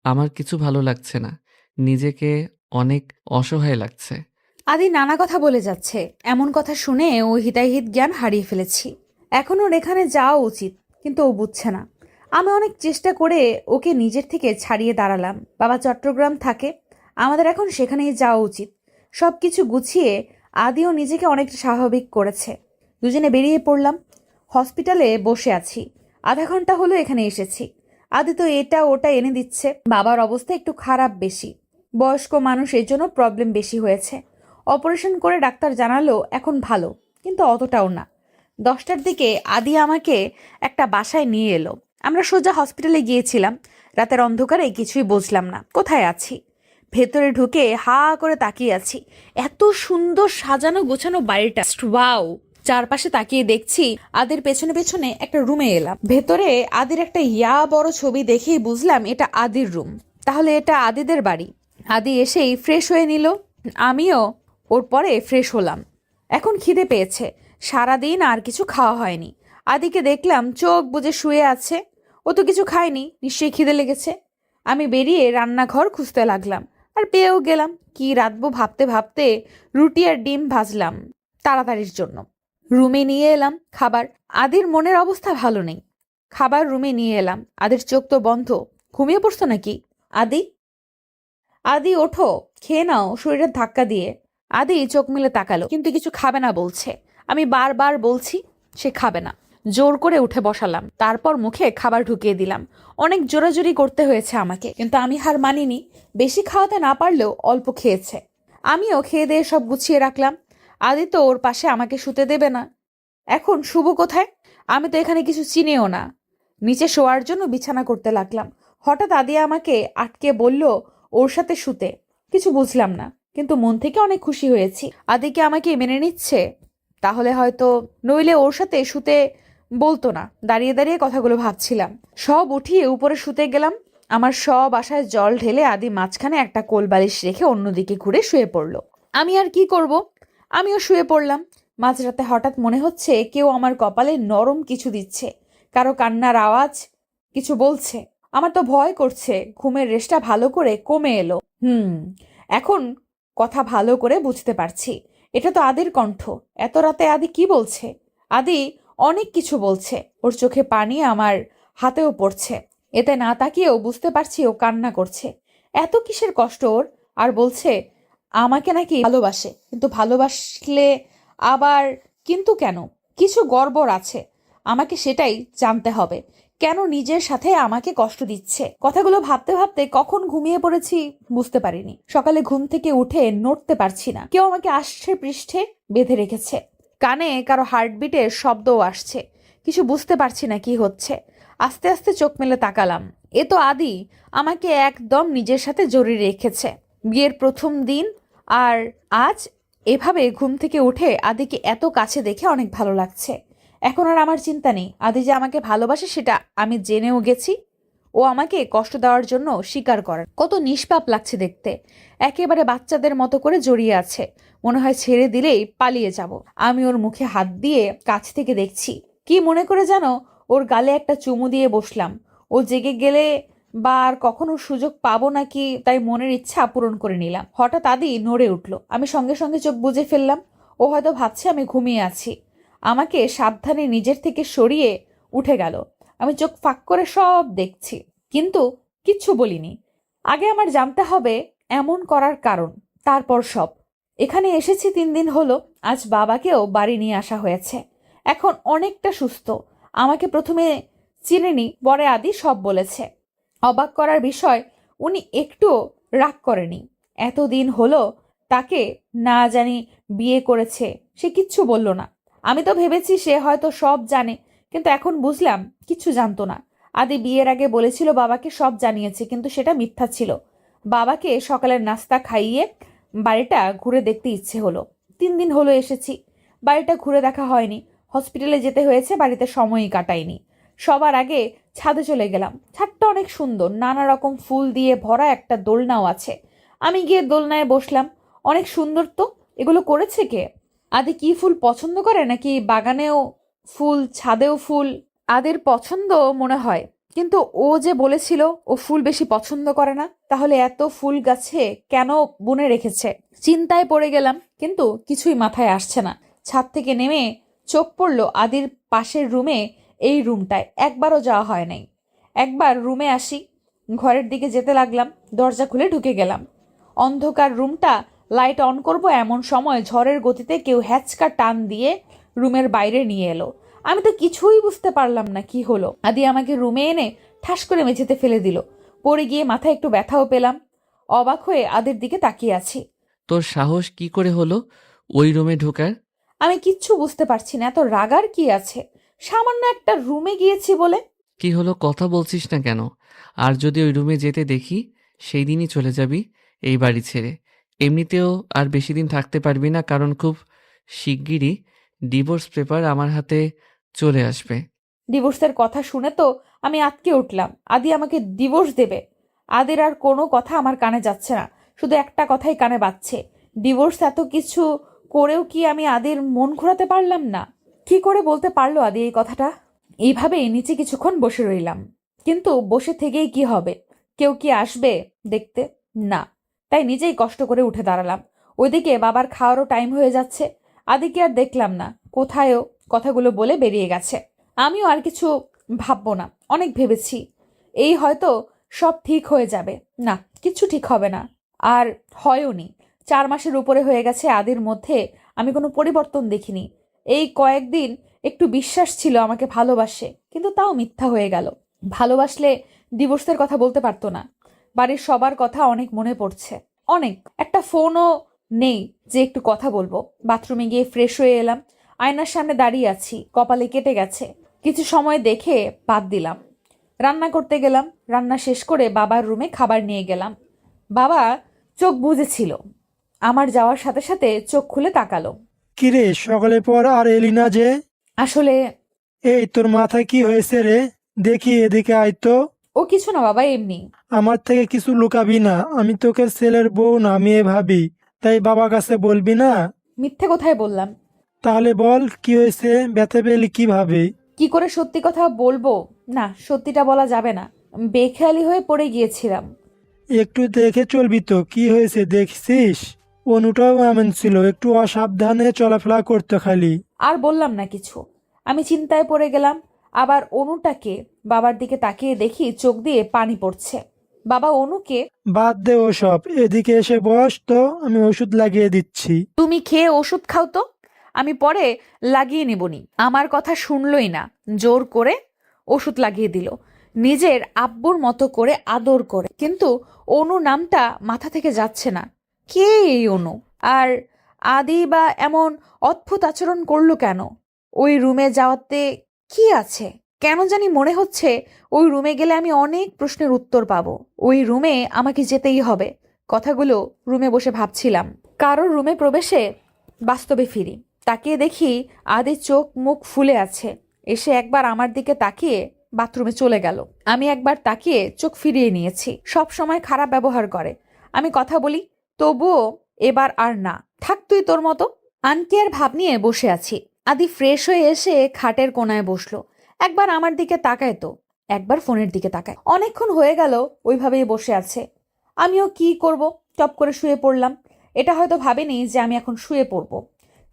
আমার কিছু ভালো লাগছে না, নিজেকে অনেক অসহায় লাগছে। আদি নানা কথা বলে যাচ্ছে। এমন কথা শুনে ও হিতাহিত জ্ঞান হারিয়ে ফেলেছি। এখন ওর এখানে যাওয়া উচিত। কিন্তু ও বুঝছে না। আমি অনেক চেষ্টা করে ওকে নিজের থেকে ছাড়িয়ে দাঁড়ালাম। বাবা চট্টগ্রাম থাকে, আমাদের এখন সেখানেই যাওয়া উচিত। সব কিছু গুছিয়ে আদিও নিজেকে অনেকটা স্বাভাবিক করেছে। দুজনে বেরিয়ে পড়লাম। হসপিটালে বসে আছি, আধা ঘন্টা হলো এখানে এসেছি। আদি তো এটা ওটা এনে দিচ্ছে। বাবার অবস্থা একটু খারাপ বেশি, বয়স্ক মানুষ, এর জন্য প্রবলেম বেশি হয়েছে। অপারেশন করে ডাক্তার জানালো এখন ভালো, কিন্তু অতটাও না। 10টার দিকে আদি আমাকে একটা বাসায় নিয়ে এলো। আমরা সোজা হসপিটালে গিয়েছিলাম। রাতের অন্ধকারে কিছুই বুঝলাম না কোথায় আছি। ভেতরে ঢুকে হা করে তাকিয়ে আছি। এত সুন্দর সাজানো গোছানো বাড়িটা, ওয়াও! চারপাশে তাকিয়ে দেখছি আদির পেছনে পেছনে একটা রুমে এলাম। ভেতরে আদির একটা বড় ছবি দেখেই বুঝলাম এটা আদির রুম। তাহলে এটা আদিদের বাড়ি। আদি এসেই ফ্রেশ হয়ে নিল, আমিও ওর পরে ফ্রেশ হলাম। এখন খিদে পেয়েছে, সারাদিন আর কিছু খাওয়া হয়নি। আদিকে দেখলাম চোখ বুজে শুয়ে আছে। ও তো কিছু খায়নি, নিশ্চয়ই খিদে লেগেছে। আমি বেরিয়ে রান্নাঘর খুঁজতে লাগলাম, আর পেয়েও গেলাম। কি রাঁধবো ভাবতে ভাবতে রুটি আর ডিম ভাজলাম তাড়াতাড়ির জন্য। রুমে নিয়ে এলাম খাবার। আদির মনের অবস্থা ভালো নেই। খাবার রুমে নিয়ে এলাম। আদির চোখ তো বন্ধ, ঘুমিয়ে পড়তো নাকি? আদি, আদি ওঠো, খেয়ে নাও। শরীরের ধাক্কা দিয়ে আদি চোখ মেলে তাকালো, কিন্তু কিছু খাবে না বলছে। আমি বারবার বলছি, সে খাবে না। জোর করে উঠে বসালাম, তারপর মুখে খাবার ঢুকিয়ে দিলাম। অনেক জোরাজুরি করতে হয়েছে আমাকে, কিন্তু আমি হার মানিনি। বেশি খাওয়াতে না পারলেও অল্প খেয়েছে। আমিও খেয়ে দিয়ে সব গুছিয়ে রাখলাম। আদি তো ওর পাশে আমাকে শুতে দেবে না। এখন শুভ কোথায়? আমি তো এখানে কিছু চিনিও না। নিচে শোয়ার জন্য বিছানা করতে লাগলাম। হঠাৎ আদি আমাকে আটকে বলল ওর সাথে শুতে। কিছু বুঝলাম না, কিন্তু মন থেকে অনেক খুশি হয়েছি। আদিকে আমাকে মেনে নিচ্ছে, তাহলে হয়তো, নইলে ওর সাথে শুতে বলতো না। দাঁড়িয়ে দাঁড়িয়ে কথাগুলো ভাবছিলাম। সব উঠিয়ে উপরে শুতে গেলাম। আমার সব আশায় জল ঢেলে আদি মাঝখানে একটা কোল বালিশ রেখে অন্যদিকে ঘুরে শুয়ে পড়লো। আমি আর কি করব, আমিও শুয়ে পড়লাম। মাঝরাতে হঠাৎ মনে হচ্ছে কেউ আমার কপালে নরম কিছু দিচ্ছে, কারো কান্নার আওয়াজ, কিছু বলছে। আমার তো ভয় করছে। ঘুমের রেশটা ভালো করে কমে এলো। এখন কথা ভালো করে বুঝতে পারছি, এটা তো আদির কণ্ঠ। এত রাতে আদি কি বলছে? আদি অনেক কিছু বলছে। ওর চোখে পানি আমার হাতেও পড়ছে। এতে না তাকিয়েও বুঝতে পারছি ও কান্না করছে। এত কিসের কষ্ট ওর? আর বলছে আমাকে নাকি ভালোবাসে, কিন্তু ভালোবাসলে আবার কিন্তু কেন? কিছু গড়বড় আছে, আমাকে সেটাই জানতে হবে। কেন নিজের সাথে আমাকে কষ্ট দিচ্ছে? কথাগুলো ভাবতে ভাবতে কখন ঘুমিয়ে পড়েছি বুঝতে পারিনি। সকালে ঘুম থেকে উঠে নড়তে পারছি না। কেউ আমাকে আষ্টে পৃষ্ঠে বেঁধে রেখেছে। কানে কারো হার্টবিটের শব্দও আসছে। কিছু বুঝতে পারছি না কি হচ্ছে। আস্তে আস্তে চোখ মেলে তাকালাম। এ তো আদি আমাকে একদম নিজের সাথে জড়িয়ে রেখেছে। বিয়ের প্রথম দিন, আর আজ এভাবে ঘুম থেকে উঠে আদিকে এত কাছে দেখে অনেক ভালো লাগছে। এখন আর আমার চিন্তা নেই। আদি যে আমাকে ভালোবাসে সেটা আমি জেনেও গেছি। ও আমাকে কষ্ট দেওয়ার জন্য স্বীকার করার কত নিষ্পাপ লাগছে দেখতে। একেবারে বাচ্চাদের মতো করে জড়িয়ে আছে, মনে হয় ছেড়ে দিলেই পালিয়ে যাব। আমি ওর মুখে হাত দিয়ে কাছ থেকে দেখছি। কি মনে করে যেন ওর গালে একটা চুমু দিয়ে বসলাম। ও জেগে গেলে বা আর কখনো সুযোগ পাবো নাকি, তাই মনের ইচ্ছা পূরণ করে নিলাম। হঠাৎ আদি নড়ে উঠল। আমি সঙ্গে সঙ্গে চোখ বুজে ফেললাম। ও হয়তো ভাবছে আমি ঘুমিয়ে আছি। আমাকে সাবধানে নিজের থেকে সরিয়ে উঠে গেল। আমি চোখ ফাঁক করে সব দেখছি, কিন্তু কিচ্ছু বলিনি। আগে আমার জানতে হবে এমন করার কারণ, তারপর সব। এখানে এসেছি 3 দিন হলো। আজ বাবাকেও বাড়ি নিয়ে আসা হয়েছে। এখন অনেকটা সুস্থ। আমাকে প্রথমে চিনেনি, পরে আদি সব বলেছে। অবাক করার বিষয়, উনি একটু রাগ করেনি। এতদিন হলো তাকে না জানি বিয়ে করেছে, সে কিচ্ছু বলল না। আমি তো ভেবেছি সে হয়তো সব জানে, কিন্তু এখন বুঝলাম কিচ্ছু জানতো না। আদি বিয়ের আগে বলেছিল বাবাকে সব জানিয়েছে, কিন্তু সেটা মিথ্যা ছিল। বাবাকে সকালের নাস্তা খাইয়ে বাড়িটা ঘুরে দেখতে ইচ্ছে হলো। 3 দিন হলো এসেছি, বাড়িটা ঘুরে দেখা হয়নি। হসপিটালে যেতে হয়েছে, বাড়িতে সময়ই কাটাইনি। সবার আগে ছাদে চলে গেলাম। ছাদটা অনেক সুন্দর, নানা রকম ফুল দিয়ে ভরা একটা দোলনাও আছে। আমি গিয়ে দোলনায় বসলাম। অনেক সুন্দর তো। এগুলো করেছে কে? আদি কি ফুল পছন্দ করে নাকি বাগানেও ফুল, ছাদেও ফুল? আদির পছন্দ মনে হয়, কিন্তু ও যে বলেছিল ও ফুল বেশি পছন্দ করে না, তাহলে এত ফুল গাছে কেন বুনে রেখেছে? চিন্তায় পড়ে গেলাম, কিন্তু কিছুই মাথায় আসছে না। ছাদ থেকে নেমে চোখ পড়ল আদির পাশের রুমে এই রুমটায় একবারও যাওয়া হয় নাই। একবার রুমে আসি, ঘরের দিকে যেতে লাগলাম, দরজা খুলে ঢুকে গেলাম। অন্ধকার রুমটা, লাইট অন করব এমন সময় ঝড়ের গতিতে কেউ হ্যাচকা টান দিয়ে রুমের বাইরে নিয়ে এলো। আমি তো কিছুই বুঝতে পারলাম না কি হলো। আদি আমাকে রুমে এনে ঠাস করে মেঝেতে ফেলে দিল। পড়ে গিয়ে মাথায় একটু ব্যথাও পেলাম। অবাক হয়ে আদির দিকে তাকিয়ে আছি। তোর সাহস কি করে হলো ওই রুমে ঢোকার? আমি কিচ্ছু বুঝতে পারছি না, এত রাগার কি আছে? সামান্য একটা রুমে গিয়েছি বলে। কি হলো, কথা বলছিস না কেন? আর যদি ওই রুমে যেতে দেখি, সেই দিনই চলে যাবি এই বাড়ি ছেড়ে। এমনিতেও আর বেশি দিন থাকতে পারবি না, কারণ খুব শিগগিরই ডিভোর্স পেপার আমার হাতে চলে আসবে। ডিভোর্সের কথা শুনে তো আমি আটকে উঠলাম। আদি আমাকে ডিভোর্স দেবে? আদির আর কোনো কথা আমার কানে যাচ্ছে না, শুধু একটা কথাই কানে বাজছে, ডিভোর্স। এত কিছু করেও কি আমি আদির মন ঘোরাতে পারলাম না? কি করে বলতে পারলো আদি এই কথাটা? এইভাবেই নিচে কিছুক্ষণ বসে রইলাম, কিন্তু বসে থেকেই কি হবে? কেউ কি আসবে দেখতে? না। তাই নিজেই কষ্ট করে উঠে দাঁড়ালাম। ওইদিকে বাবার খাওয়ারও টাইম হয়ে যাচ্ছে। আদিকে আর দেখলাম না, কোথায়ও কথাগুলো বলে বেরিয়ে গেছে। আমিও আর কিছু ভাববো না, অনেক ভেবেছি। এই হয়তো সব ঠিক হয়ে যাবে। না, কিছু ঠিক হবে না। আর হয়ওনি। 4 মাসের উপরে হয়ে গেছে আদির মধ্যে আমি কোনো পরিবর্তন দেখিনি। এই কয়েকদিন একটু বিশ্বাস ছিল আমাকে ভালোবাসে, কিন্তু তাও মিথ্যা হয়ে গেল। ভালোবাসলে ডিভোর্সের কথা বলতে পারতো না। বাড়ির সবার কথা অনেক মনে পড়ছে, অনেক। একটা ফোনও নেই যে একটু কথা বলবো। বাথরুমে গিয়ে ফ্রেশ হয়ে এলাম। আয়নার সামনে দাঁড়িয়ে আছি, কপালে কেটে গেছে। কিছু সময় দেখে বাদ দিলাম। রান্না করতে গেলাম। রান্না শেষ করে বাবার রুমে খাবার নিয়ে গেলাম। বাবা চোখ বুজেছিল, আমার যাওয়ার সাথে সাথে চোখ খুলে তাকালো। কিরে, সকালে পর আর এলি না যে? আসলে এই, তোর মাথায় কি হয়েছে রে? দেখি, এদিকে আয় তো। ও কিছু না বাবা, এমনি। আমার থেকে কিছু লুকাবি না, আমি তোকে ছেলের বউ না মেয়ে ভাবি, তাই বাবার কাছে বলবি না? মিথ্যে কোথায় বললাম? তাহলে বল, কি হয়েছে? ব্যথা পেলি কিভাবে? কি করে সত্যি কথা বলবো? না, সত্যিটা বলা যাবে না। বেখেয়ালি হয়ে পড়ে গিয়েছিলাম। একটু দেখে চলবি তো, কি হয়েছে দেখছিস? অনুটাও এমন ছিল, একটু অসাবধানে চলাফেরা করতে খালি। আর বললাম না কিছু। আমি চিন্তায় পড়ে গেলাম। আবার অনুটাকে বাবার দিকে তাকিয়ে দেখি চোখ দিয়ে পানি পড়ছে। বাবা অনুকে, বাদ দে ওসব, এদিকে এসে বস তো, আমি ওষুধ লাগিয়ে দিচ্ছি। তুমি খেয়ে ওষুধ খাও তো, আমি পরে লাগিয়ে নেবনি। আমার কথা শুনলই না, জোর করে ওষুধ লাগিয়ে দিল, নিজের আব্বুর মতো করে আদর করে। কিন্তু অনু নামটা মাথা থেকে যাচ্ছে না। কে এই অনু? আর আদি বা এমন অদ্ভুত আচরণ করলো কেন? ওই রুমে যাওয়াতে কি আছে? কেন জানি মনে হচ্ছে ওই রুমে গেলে আমি অনেক প্রশ্নের উত্তর পাবো। ওই রুমে আমাকে যেতেই হবে। কথাগুলো রুমে বসে ভাবছিলাম। কারোর রুমে প্রবেশে বাস্তবে ফিরি। তাকিয়ে দেখি আদি চোখ মুখ ফুলে আছে। এসে একবার আমার দিকে তাকিয়ে বাথরুমে চলে গেল। আমি একবার তাকিয়ে চোখ ফিরিয়ে নিয়েছি। সব সময় খারাপ ব্যবহার করে। আমি কথা বলি, তবুও এবার আর না। থাক তুই তোর মতো। আনকেয়ার ভাব নিয়ে বসে আছি। আদি ফ্রেশ হয়ে এসে খাটের কোনায় বসলো। একবার আমার দিকে তাকায় তো একবার ফোনের দিকে তাকায়। অনেকক্ষণ হয়ে গেল ওইভাবেই বসে আছে। আমিও কি করব, টপ করে শুয়ে পড়লাম। এটা হয়তো ভাবেনি যে আমি এখন শুয়ে পড়ব,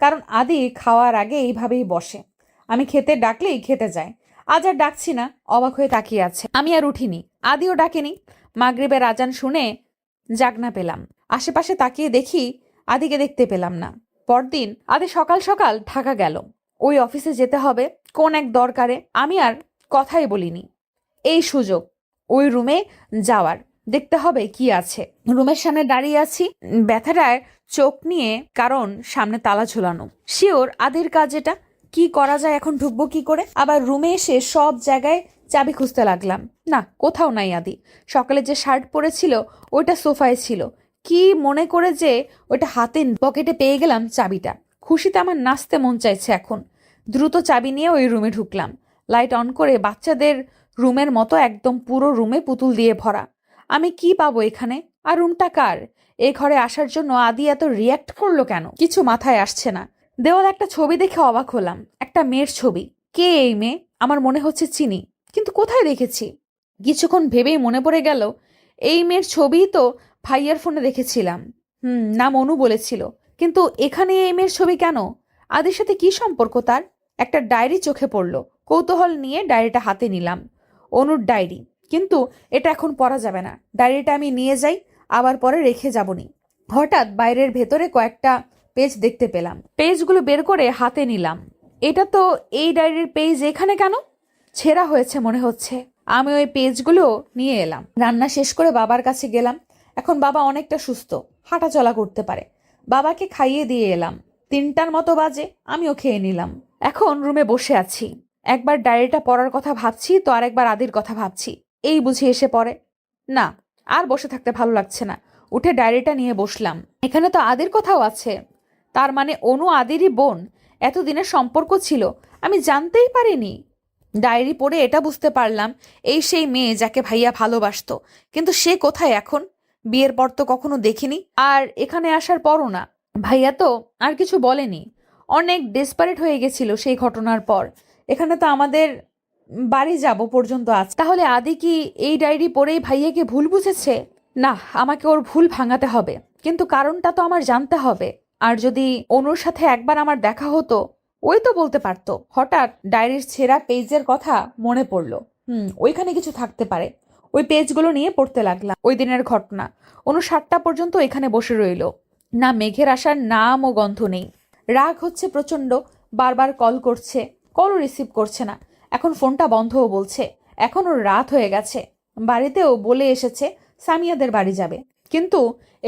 কারণ আদি খাওয়ার আগে এইভাবেই বসে। আমি খেতে ডাকলেই খেতে যায়। আজ আর ডাকছি না, অবাক হয়ে তাকিয়ে আছে। আমি আর উঠিনি, আদিও ডাকেনি। মাগরিবের আজান শুনে জাগনা পেলাম। আশেপাশে তাকিয়ে দেখি আদিকে দেখতে পেলাম না। পরদিন আদি সকাল সকাল ঢাকা গেল। ওই অফিসে যেতে হবে কোন এক দরকারে। আমি আর কথাই বলিনি। এই সুযোগ ওই রুমে যাওয়ার, দেখতে হবে কি আছে। রুমের সামনে দাঁড়িয়ে আছি, ব্যথাটায় চোখ নিয়ে, কারণ সামনে তালা ঝুলানো। শিওর আদির কাজ এটা। কি করা যায় এখন? ঢুকবো কি করে? আবার রুমে এসে সব জায়গায় চাবি খুঁজতে লাগলাম। না, কোথাও নাই আদি। সকালে যে শার্ট পরেছিল ওইটা সোফায় ছিল। কি মনে করে যে ওইটা হাতে পকেটে পেয়ে গেলাম চাবিটা। খুশিতে আমার নাচতে মন চাইছে এখন। দ্রুত চাবি নিয়ে ওই রুমে ঢুকলাম। লাইট অন করে বাচ্চাদের রুমের মতো একদম পুরো রুমে পুতুল দিয়ে ভরা। আমি কি পাবো এখানে? আর রুমটা কার? এই ঘরে আসার জন্য আদি এত রিয়াক্ট করলো কেন? কিছু মাথায় আসছে না। দেওয়াল একটা ছবি দেখে অবাক হলাম। একটা মেয়ের ছবি। কে এই মেয়ে? আমার মনে হচ্ছে চিনি, কিন্তু কোথায় দেখেছি? কিছুক্ষণ ভেবেই মনে পড়ে গেল এই মেয়ের ছবি তো ভাইয়ার ফোনে দেখেছিলাম। নাম অনু বলেছিল। কিন্তু এখানে এই মেয়ের ছবি কেন? আদির সাথে কি সম্পর্ক তার? একটা ডায়েরি চোখে পড়লো। কৌতূহল নিয়ে ডায়েরিটা হাতে নিলাম। অনুর ডায়েরি, কিন্তু এটা এখন পড়া যাবে না। ডায়েরিটা আমি নিয়ে যাই, আবার পরে রেখে যাবনি। হঠাৎ বাইরের ভেতরে কয়েকটা পেজ দেখতে পেলাম। পেজগুলো বের করে হাতে নিলাম। এটা তো এই ডায়েরির পেজ, এখানে কেন? ছেঁড়া হয়েছে মনে হচ্ছে। আমি ওই পেজগুলো নিয়ে এলাম। রান্না শেষ করে বাবার কাছে গেলাম। এখন বাবা অনেকটা সুস্থ, হাঁটাচলা করতে পারে। বাবাকে খাইয়ে দিয়ে এলাম। 3টার মতো বাজে, আমিও খেয়ে নিলাম। এখন রুমে বসে আছি। একবার ডায়েরিটা পড়ার কথা ভাবছি তো আরেকবার আদির কথা ভাবছি। এই বুঝি এসে পড়ে। না, আর বসে থাকতে ভালো লাগছে না। উঠে ডায়েরিটা নিয়ে বসলাম। এখানে তো আদির কথাও আছে। তার মানে অনু আদিরই বোন। এতদিনের সম্পর্ক ছিল, আমি জানতেই পারিনি। ডায়েরি পড়ে এটা বুঝতে পারলাম, এই সেই মেয়ে যাকে ভাইয়া ভালোবাসতো। কিন্তু সে কোথায় এখন? বিয়ের পর তো কখনো দেখিনি, আর এখানে আসার পরও না। ভাইয়া তো আর কিছু বলেনি। অনেক ডেসপারেট হয়ে গেছিল সেই ঘটনার পর। এখানে তো আমাদের বাড়ি যাব পর্যন্ত আছে। তাহলে আদি কি এই ডায়েরি পড়েই ভাইয়াকে ভুল বুঝেছে? না, আমাকে ওর ভুল ভাঙাতে হবে, কিন্তু কারণটা তো আমার জানতে হবে। আর যদি অনুর সাথে একবার আমার দেখা হতো, ওই তো বলতে পারতো। হঠাৎ ডায়েরির ছেঁড়া পেজের কথা মনে পড়লো। ওইখানে কিছু থাকতে পারে। ওই পেজগুলো নিয়ে পড়তে লাগলাম। ওই দিনের ঘটনা। অনু 7টা পর্যন্ত এখানে বসে রইল। না মেঘের আসার নাম ও গন্ধ নেই। রাগ হচ্ছে প্রচন্ড। বারবার কল করছে, কলও রিসিভ করছে না। এখন ফোনটা বন্ধও বলছে। এখন ওর রাত হয়ে গেছে। বাড়িতেও বলে এসেছে সামিয়াদের বাড়ি যাবে, কিন্তু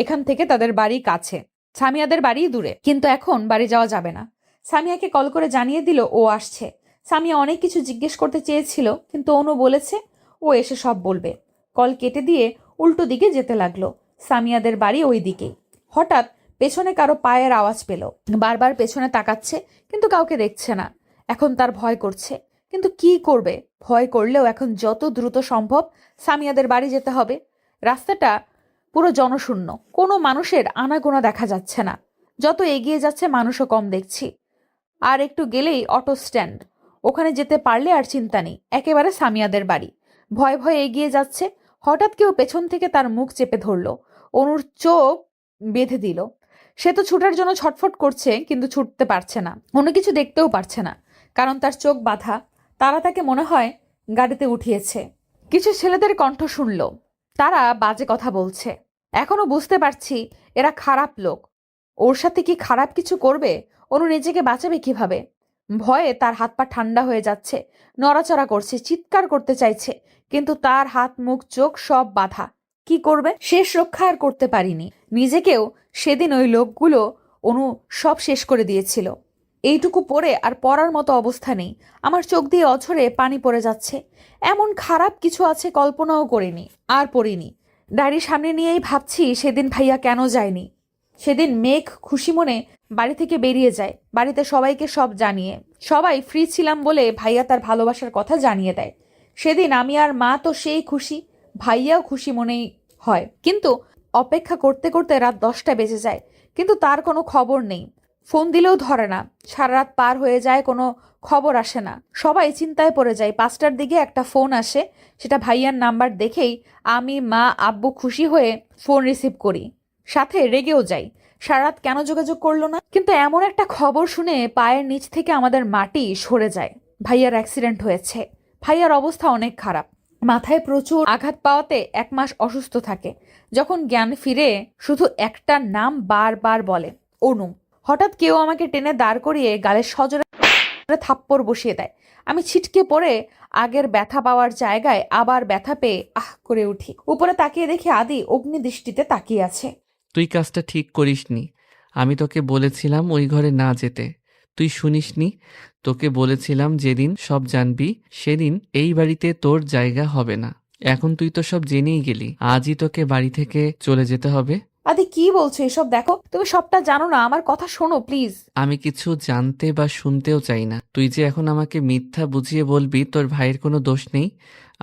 এখান থেকে তাদের বাড়ি কাছে, সামিয়াদের বাড়ি দূরে। কিন্তু এখন বাড়ি যাওয়া যাবে না। সামিয়াকে কল করে জানিয়ে দিল ও আসছে। সামিয়া অনেক কিছু জিজ্ঞেস করতে চেয়েছিল, কিন্তু অনু বলেছে ও এসে সব বলবে। কল কেটে দিয়ে উল্টো দিকে যেতে লাগলো। সামিয়াদের বাড়ি ওই দিকেই। হঠাৎ পেছনে কারো পায়ের আওয়াজ পেল। বারবার পেছনে তাকাচ্ছে, কিন্তু কাউকে দেখছে না। এখন তার ভয় করছে, কিন্তু কি করবে? ভয় করলেও এখন যত দ্রুত সম্ভব সামিয়াদের বাড়ি যেতে হবে। রাস্তাটা পুরো জনশূন্য, কোনো মানুষের আনাগোনা দেখা যাচ্ছে না। যত এগিয়ে যাচ্ছে মানুষও কম দেখছি। আর একটু গেলেই অটো স্ট্যান্ড। ওখানে যেতে পারলে আর চিন্তা নেই, একেবারে সামিয়াদের বাড়ি। ভয়ে ভয়ে এগিয়ে যাচ্ছে। হঠাৎ কেউ পেছন থেকে তার মুখ চেপে ধরলো। অনুর চোখ বেঁধে দিল। সে তো ছুটার জন্য ছটফট করছে, কিন্তু ছুটতে পারছে না। অন্য কিছু দেখতেও পারছে না, কারণ তার চোখ বাঁধা। তারা তাকে মনে হয় গাড়িতে উঠিয়েছে। কিছু ছেলেদের কণ্ঠ শুনল, তারা বাজে কথা বলছে। এখনো বুঝতে পারছি এরা খারাপ লোক। ওর সাথে কি খারাপ কিছু করবে? অনু নিজেকে বাঁচাবে কিভাবে? ভয়ে তার হাত পা ঠান্ডা হয়ে যাচ্ছে। নড়াচড়া করছে, চিৎকার করতে চাইছে, কিন্তু তার হাত মুখ চোখ সব বাঁধা। কি করবে? শেষ রক্ষা আর করতে পারিনি। নিজেকেও সেদিন ওই লোকগুলো অনু সব শেষ করে দিয়েছিল। এইটুকু পড়ে আর পড়ার মতো অবস্থা নেই। আমার চোখ দিয়ে অঝরে পানি পড়ে যাচ্ছে। এমন খারাপ কিছু আছে কল্পনাও করিনি, আর পড়িনি। ডায়েরি সামনে নিয়েই ভাবছি সেদিন ভাইয়া কেন যায়নি। সেদিন মেঘ খুশি মনে বাড়ি থেকে বেরিয়ে যায়, বাড়িতে সবাইকে সব জানিয়ে। সবাই ফ্রি ছিলাম বলে ভাইয়া তার ভালোবাসার কথা জানিয়ে দেয়। সেদিন আমি আর মা তো সেই খুশি, ভাইয়াও খুশি মনেই হয়। কিন্তু অপেক্ষা করতে করতে রাত 10টা বেজে যায়, কিন্তু তার কোনো খবর নেই। ফোন দিলেও ধরে না। সারা রাত পার হয়ে যায়, কোনো খবর আসে না। সবাই চিন্তায় পড়ে যায়। 5টার দিকে একটা ফোন আসে, সেটা ভাইয়ার নাম্বার দেখেই আমি, মা, আব্বু খুশি হয়ে ফোন রিসিভ করি, সাথে রেগেও যাই। সারা রাত কেন যোগাযোগ করলো না? কিন্তু এমন একটা খবর শুনে পায়ের নিচ থেকে আমাদের মাটি সরে যায়। ভাইয়ার অ্যাক্সিডেন্ট হয়েছে। ভাইয়ার অবস্থা অনেক খারাপ। মাথায় প্রচুর আঘাত পাওয়াতে 1 মাস অসুস্থ থাকে। যখন জ্ঞান ফিরে শুধু একটা নাম বারবার বলে, অনু। হঠাৎ কেউ আমাকে টেনে দাঁড় করিয়ে গালে সজোরে থাপ্পড় বসিয়ে দেয়। আমি ছিটকে পড়ে আগের ব্যথা পাওয়ার জায়গায় আবার ব্যথা পেয়ে আহ করে উঠি। উপরে তাকিয়ে দেখি আদি অগ্নি দৃষ্টিতে তাকিয়ে আছে। তুই কাজটা ঠিক করিসনি। আমি তোকে বলেছিলাম ওই ঘরে না যেতে, তুই শুনিসনি। তোকে বলেছিলাম যেদিন সব জানবি সেদিন এই বাড়িতে তোর জায়গা হবে না। এখন তুই তো সব জেনেই গেলি। আজই তোকে বাড়ি থেকে চলে যেতে হবে। আদি কি বলছো এসব? দেখো, তুমি সবটা জানো না, আমার কথা শোনো প্লিজ। আমি কিছু জানতে বা শুনতেও চাই না। তুই যে এখন আমাকে মিথ্যা বুঝিয়ে বলবি তোর ভাইয়ের কোনো দোষ নেই,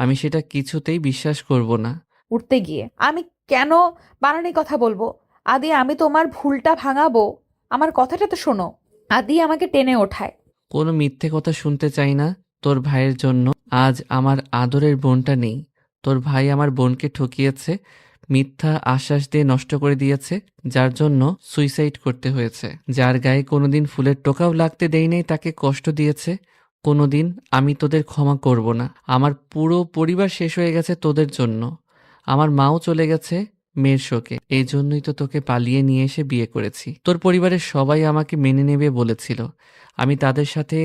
আমি সেটা কিছুতেই বিশ্বাস করব না। উঠতে গিয়ে আমি কেন বানানি কথা বলবো? আদি, আমি তোমার ভুলটা ভাঙাবো, আমার কথাটা তো শোনো। আদি আমাকে টেনে ওঠায়। কোনো মিথ্যে কথা শুনতে চাই না। তোর ভাইয়ের জন্য আজ আমার আদরের বোনটা নেই। তোর ভাই আমার বোনকে ঠকিয়েছে, মিথ্যা আশ্বাস দিয়ে নষ্ট করে দিয়েছে, যার জন্য সুইসাইড করতে হয়েছে। যার গায়ে কোনোদিন ফুলের টোকাও লাগতে দেই নাই তাকে কষ্ট দিয়েছে, কোনোদিন আমি তোদের ক্ষমা করব না। আমার পুরো পরিবার শেষ হয়ে গেছে তোদের জন্য। আমার মাও চলে গেছে মেয়ের শোকে। এই জন্যই তো তোকে পালিয়ে নিয়ে এসে বিয়ে করেছি। তোর পরিবারের সবাই আমাকে মেনে নেবে বলেছিল। আমি তাদের সাথে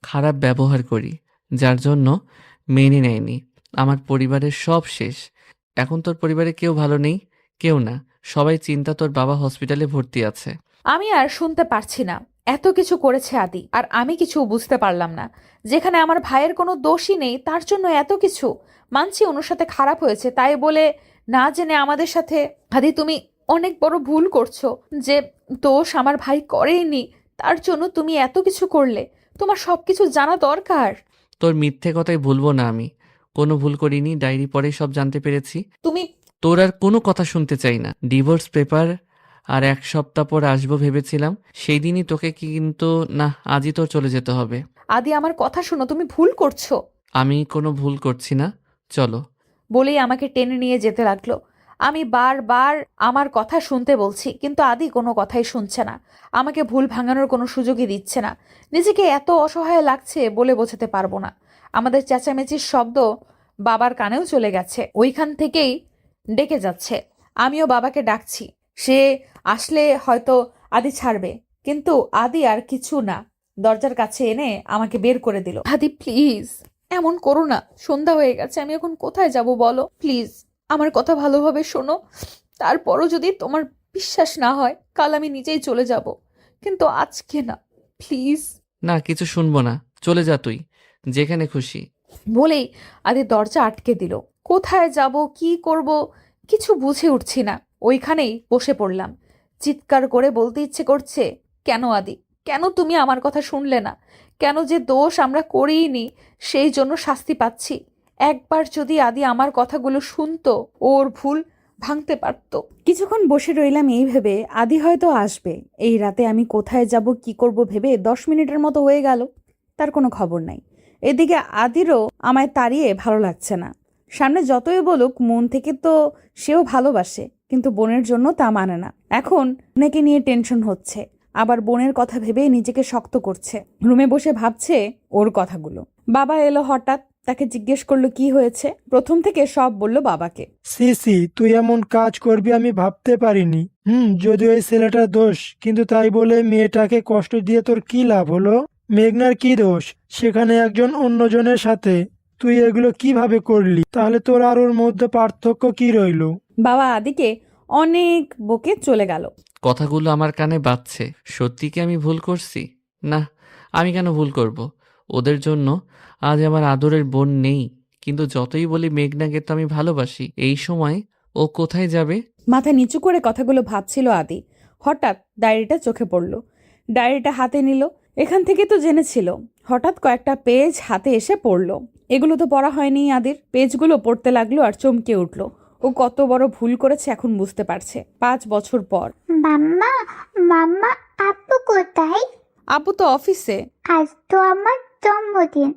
খারাপ ব্যবহার করি, যার জন্য মেনে নেয়নি। আমার পরিবারের সব শেষ। এখন তোর পরিবারে কেউ ভালো নেই, কেউ না। সবাই চিন্তা তোর বাবা হসপিটালে ভর্তি আছে। আমি আর শুনতে পারছি না। এত কিছু করেছে আদি, আর আমি কিছু বুঝতে পারলাম না। যেখানে আমার ভাইয়ের কোনো দোষই নেই, তার জন্য এত কিছু। মানছি ওনার সাথে খারাপ হয়েছে, তাই বলে না জেনে আমাদের সাথে। আদি, তুমি অনেক বড় ভুল করছো। যে দোষ আমার ভাই করেইনি, তার জন্য তুমি এত কিছু করলে। তোমার সবকিছু জানা দরকার। তোর মিথ্যে কথাই ভুলবো না আমি। কোনো ভুল করিনি, ডায়েরি পড়েই সব জানতে পেরেছি। তুমি তোর আর কোনো কথা শুনতে চাই না। ডিভোর্স পেপার আর 1 সপ্তাহ পর আসবো ভেবেছিলাম, সেই দিনই তোকে কিন্তু না, আজই তোর চলে যেতে হবে। আদি, আমার কথা শোনো, তুমি ভুল করছো। আমি কোনো ভুল করছি না, চলো। বলেই আমাকে টেনে নিয়ে যেতে লাগলো। আমি বারবার আমার কথা শুনতে বলছি, কিন্তু আদি কোনো কথাই শুনছে না। আমাকে ভুল ভাঙানোর কোনো সুযোগই দিচ্ছে না। নিজেকে এত অসহায় লাগছে বলে বোঝাতে পারবো না। আমাদের চেঁচামেচির শব্দ বাবার কানেও চলে গেছে। ওইখান থেকেই ডেকে যাচ্ছে। আমিও বাবাকে ডাকছি। সে আসলে হয়তো আদি ছাড়বে, কিন্তু আদি আর কিছু না। দরজার কাছে এনে আমাকে বের করে দিল। আদি, প্লিজ এমন করো না। সন্ধ্যা হয়ে গেছে, আমি এখন কোথায় যাব বলো? প্লিজ আমার কথা ভালোভাবে শোনো। তারপরও যদি তোমার বিশ্বাস না হয়, কাল আমি নিজেই চলে যাব, কিন্তু আজকে না, প্লিজ। না, কিছু শুনবো না, চলে যা তুই যেখানে খুশি। বলেই আদি দরজা আটকে দিল। কোথায় যাব, কি করব, কিছু বুঝে উঠছি না। ওইখানেই বসে পড়লাম। চিৎকার করে বলতে ইচ্ছে করছে, কেন আদি, কেন তুমি আমার কথা শুনলে না? কেন যে দোষ আমরা করিনি, সেই জন্য শাস্তি পাচ্ছি। একবার যদি আদি আমার কথাগুলো শুনতো, ওর ভুল ভাঙতে পারতো। কিছুক্ষণ বসে রইলাম এই ভেবে আদি হয়তো আসবে। এই রাতে আমি কোথায় যাব, কি করব ভেবে 10 মিনিটের মতো হয়ে গেল, তার কোনো খবর নাই। এদিকে আদিরও আমায় তাড়িয়ে ভালো লাগছে না। সামনে যতই বলুক, মন থেকে তো সেও ভালোবাসে, কিন্তু বোনের জন্য তা মানে না। এখন বোনকে নিয়ে টেনশন হচ্ছে, আবার বোনের কথা ভেবে নিজেকে শক্ত করছে। রুমে বসে ভাবছে ওর কথাগুলো। বাবা এলো হঠাৎ, তাকে জিজ্ঞেস করলো কি হয়েছে। প্রথম থেকে সব বলল বাবাকে। সিসি, তুই এমন কাজ করবি আমি ভাবতে পারিনি। যদিও এই ছেলেটার দোষ, কিন্তু তাই বলে মেয়েটাকে কষ্ট দিয়ে তোর কি লাভ হলো? মেঘনার কি দোষ সেখানে একজন অন্যজনের সাথে? তুই এগুলো কিভাবে করলি? তাহলে তোর আর ওর মধ্যে পার্থক্য কি রইলো? বাবা আদিকে অনেক বকে চলে গেল। কথাগুলো আমার কানে বাজছে। সত্যি কি আমি ভুল করছি? না, আমি কেন ভুল করব? ওদের জন্য আজ আমার আদরের বোন নেই। কিন্তু যতই বলি মেঘনাকে তো আমি ভালোবাসি। এই সময় ও কোথায় যাবে? মাথা নিচু করে কথাগুলো ভাবছিল আদি। হঠাৎ ডায়েরিটা চোখে পড়ল। ডায়েরিটা হাতে নিল। এখান থেকে তো জেনেছিল। হঠাৎ কয়েকটা পেজ হাতে এসে পড়ল। এগুলো তো পড়া হয়নি আদির। পেজগুলো পড়তে লাগলো আর চমকে উঠল। ও কত বড় ভুল করেছে এখন বুঝতে পারছে। 5 বছর পর। মাম্মা, মাম্মা, আপু কোথায়? আপু তো অফিসে। আজ তো আমার জন্মদিন।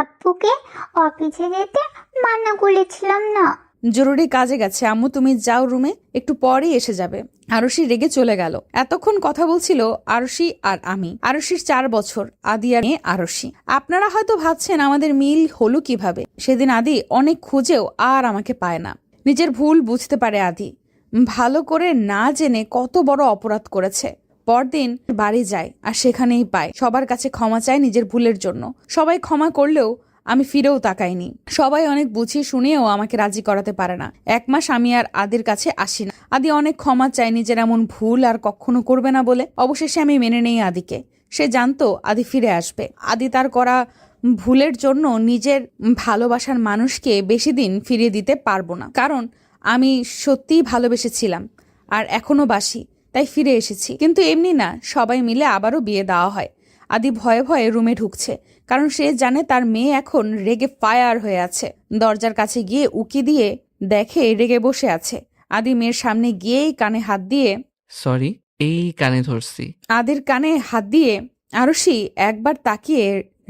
আপুকে অফিসে যেতে মানা করেছিলাম না। জরুরি কাজে গেছে আম্মু, তুমি যাও রুমে, একটু পরেই এসে যাবে। আরশি রেগে চলে গেল। এতক্ষণ কথা বলছিল আরশি আর আমি। আরশির 4 বছর, আদি আর মেয়ে আরশি। আপনারা হয়তো ভাবছেন আমাদের মিল হলো কিভাবে। সেদিন আদি অনেক খুঁজেও আর আমাকে পায় না। নিজের ভুল বুঝতে পারে আদি। ভালো করে না জেনে কত বড় অপরাধ করেছে। পরদিন বাড়ি যায় আর সেখানেই পায় সবার কাছে ক্ষমা চায় নিজের ভুলের জন্য। সবাই ক্ষমা করলেও আমি ফিরেও তাকাইনি। সবাই অনেক বুঝিয়ে শুনিয়েও আমাকে রাজি করাতে পারে না। 1 মাস আমি আর আদির কাছে আসি না। আদি অনেক ক্ষমা চায় নিজের এমন ভুল আর কখনো করবে না বলে। অবশেষে আমি মেনে নেই আদিকে। সে জানতো আদি ফিরে আসবে। আদি তার করা ভুলের জন্য নিজের ভালোবাসার মানুষকে বেশি দিন ফিরিয়ে দিতে পারবো না। কারণ আমি সত্যিই ভালোবেসেছিলাম আর এখনো বাসি, তাই ফিরে এসেছি। কিন্তু এমনি না, সবাই মিলে আবারও বিয়ে দেওয়া হয়। আদি ভয়ে ভয়ে রুমে ঢুকছে, কারণ সে জানে তার মেয়ে এখন রেগে ফায়ার হয়ে আছে। দরজার কাছে গিয়ে উকি দিয়ে দেখে রেগে বসে আছে। আদি মেয়ের সামনে গিয়েই কানে হাত দিয়ে, সরি, এই কানে ধরছি। আদির কানে হাত দিয়ে আরশি একবার তাকিয়ে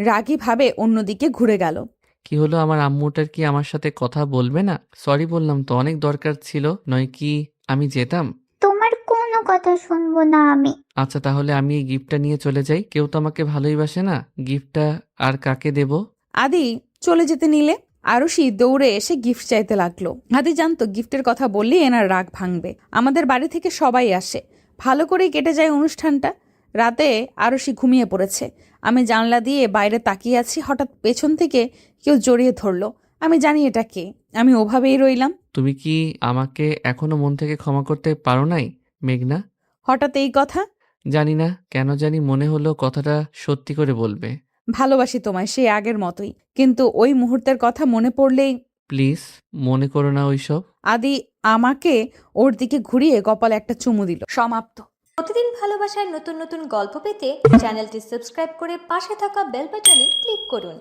রাগী ভাবে অন্যদিকে ঘুরে গেল। কি হলো, আমার আম্মুটার কি আমার সাথে কথা বলবে না? সরি বললাম তো, অনেক দরকার ছিল, নয় কি আমি যেতাম। তোমার কোনো কথা শুনবো না আমি। আচ্ছা তাহলে আমি এই গিফটটা নিয়ে চলে যাই। কেউ তো আমাকে ভালোই বাসে না, গিফটটা আর কাকে দেব? আদি চলে যেতে নিলে আরুষি দৌড়ে এসে গিফট চাইতে লাগলো। আদি জানতো গিফটের কথা বললেই এনার রাগ ভাঙবে। আমাদের বাড়ি থেকে সবাই আসে, ভালো করেই কেটে যায় অনুষ্ঠানটা। রাতে আরুষি ঘুমিয়ে পড়েছে। আমি জানলা দিয়ে বাইরে তাকিয়ে আছি, হঠাৎ পেছন থেকে কেউ জড়িয়ে ধরলো। আমি জানি এটা কে, আমি ওভাবেই রইলাম। তুমি কি আমাকে এখনো মন থেকে ক্ষমা করতে পারো নাই মেঘনা? হঠাৎ এই কথা? জানি না কেন জানি মনে হলো কথাটা সত্যি করে বলবে। ভালোবাসি তোমায় সেই আগের মতোই, কিন্তু ওই মুহূর্তের কথা মনে পড়লেই। প্লিজ মনে করো না ওইসব। আদি আমাকে ওর দিকে ঘুরিয়ে কপালে একটা চুমু দিল। সমাপ্ত। প্রতিদিন ভালোবাসার নতুন নতুন গল্প পেতে চ্যানেলটি সাবস্ক্রাইব করে পাশে থাকা বেল বাটনে ক্লিক করুন।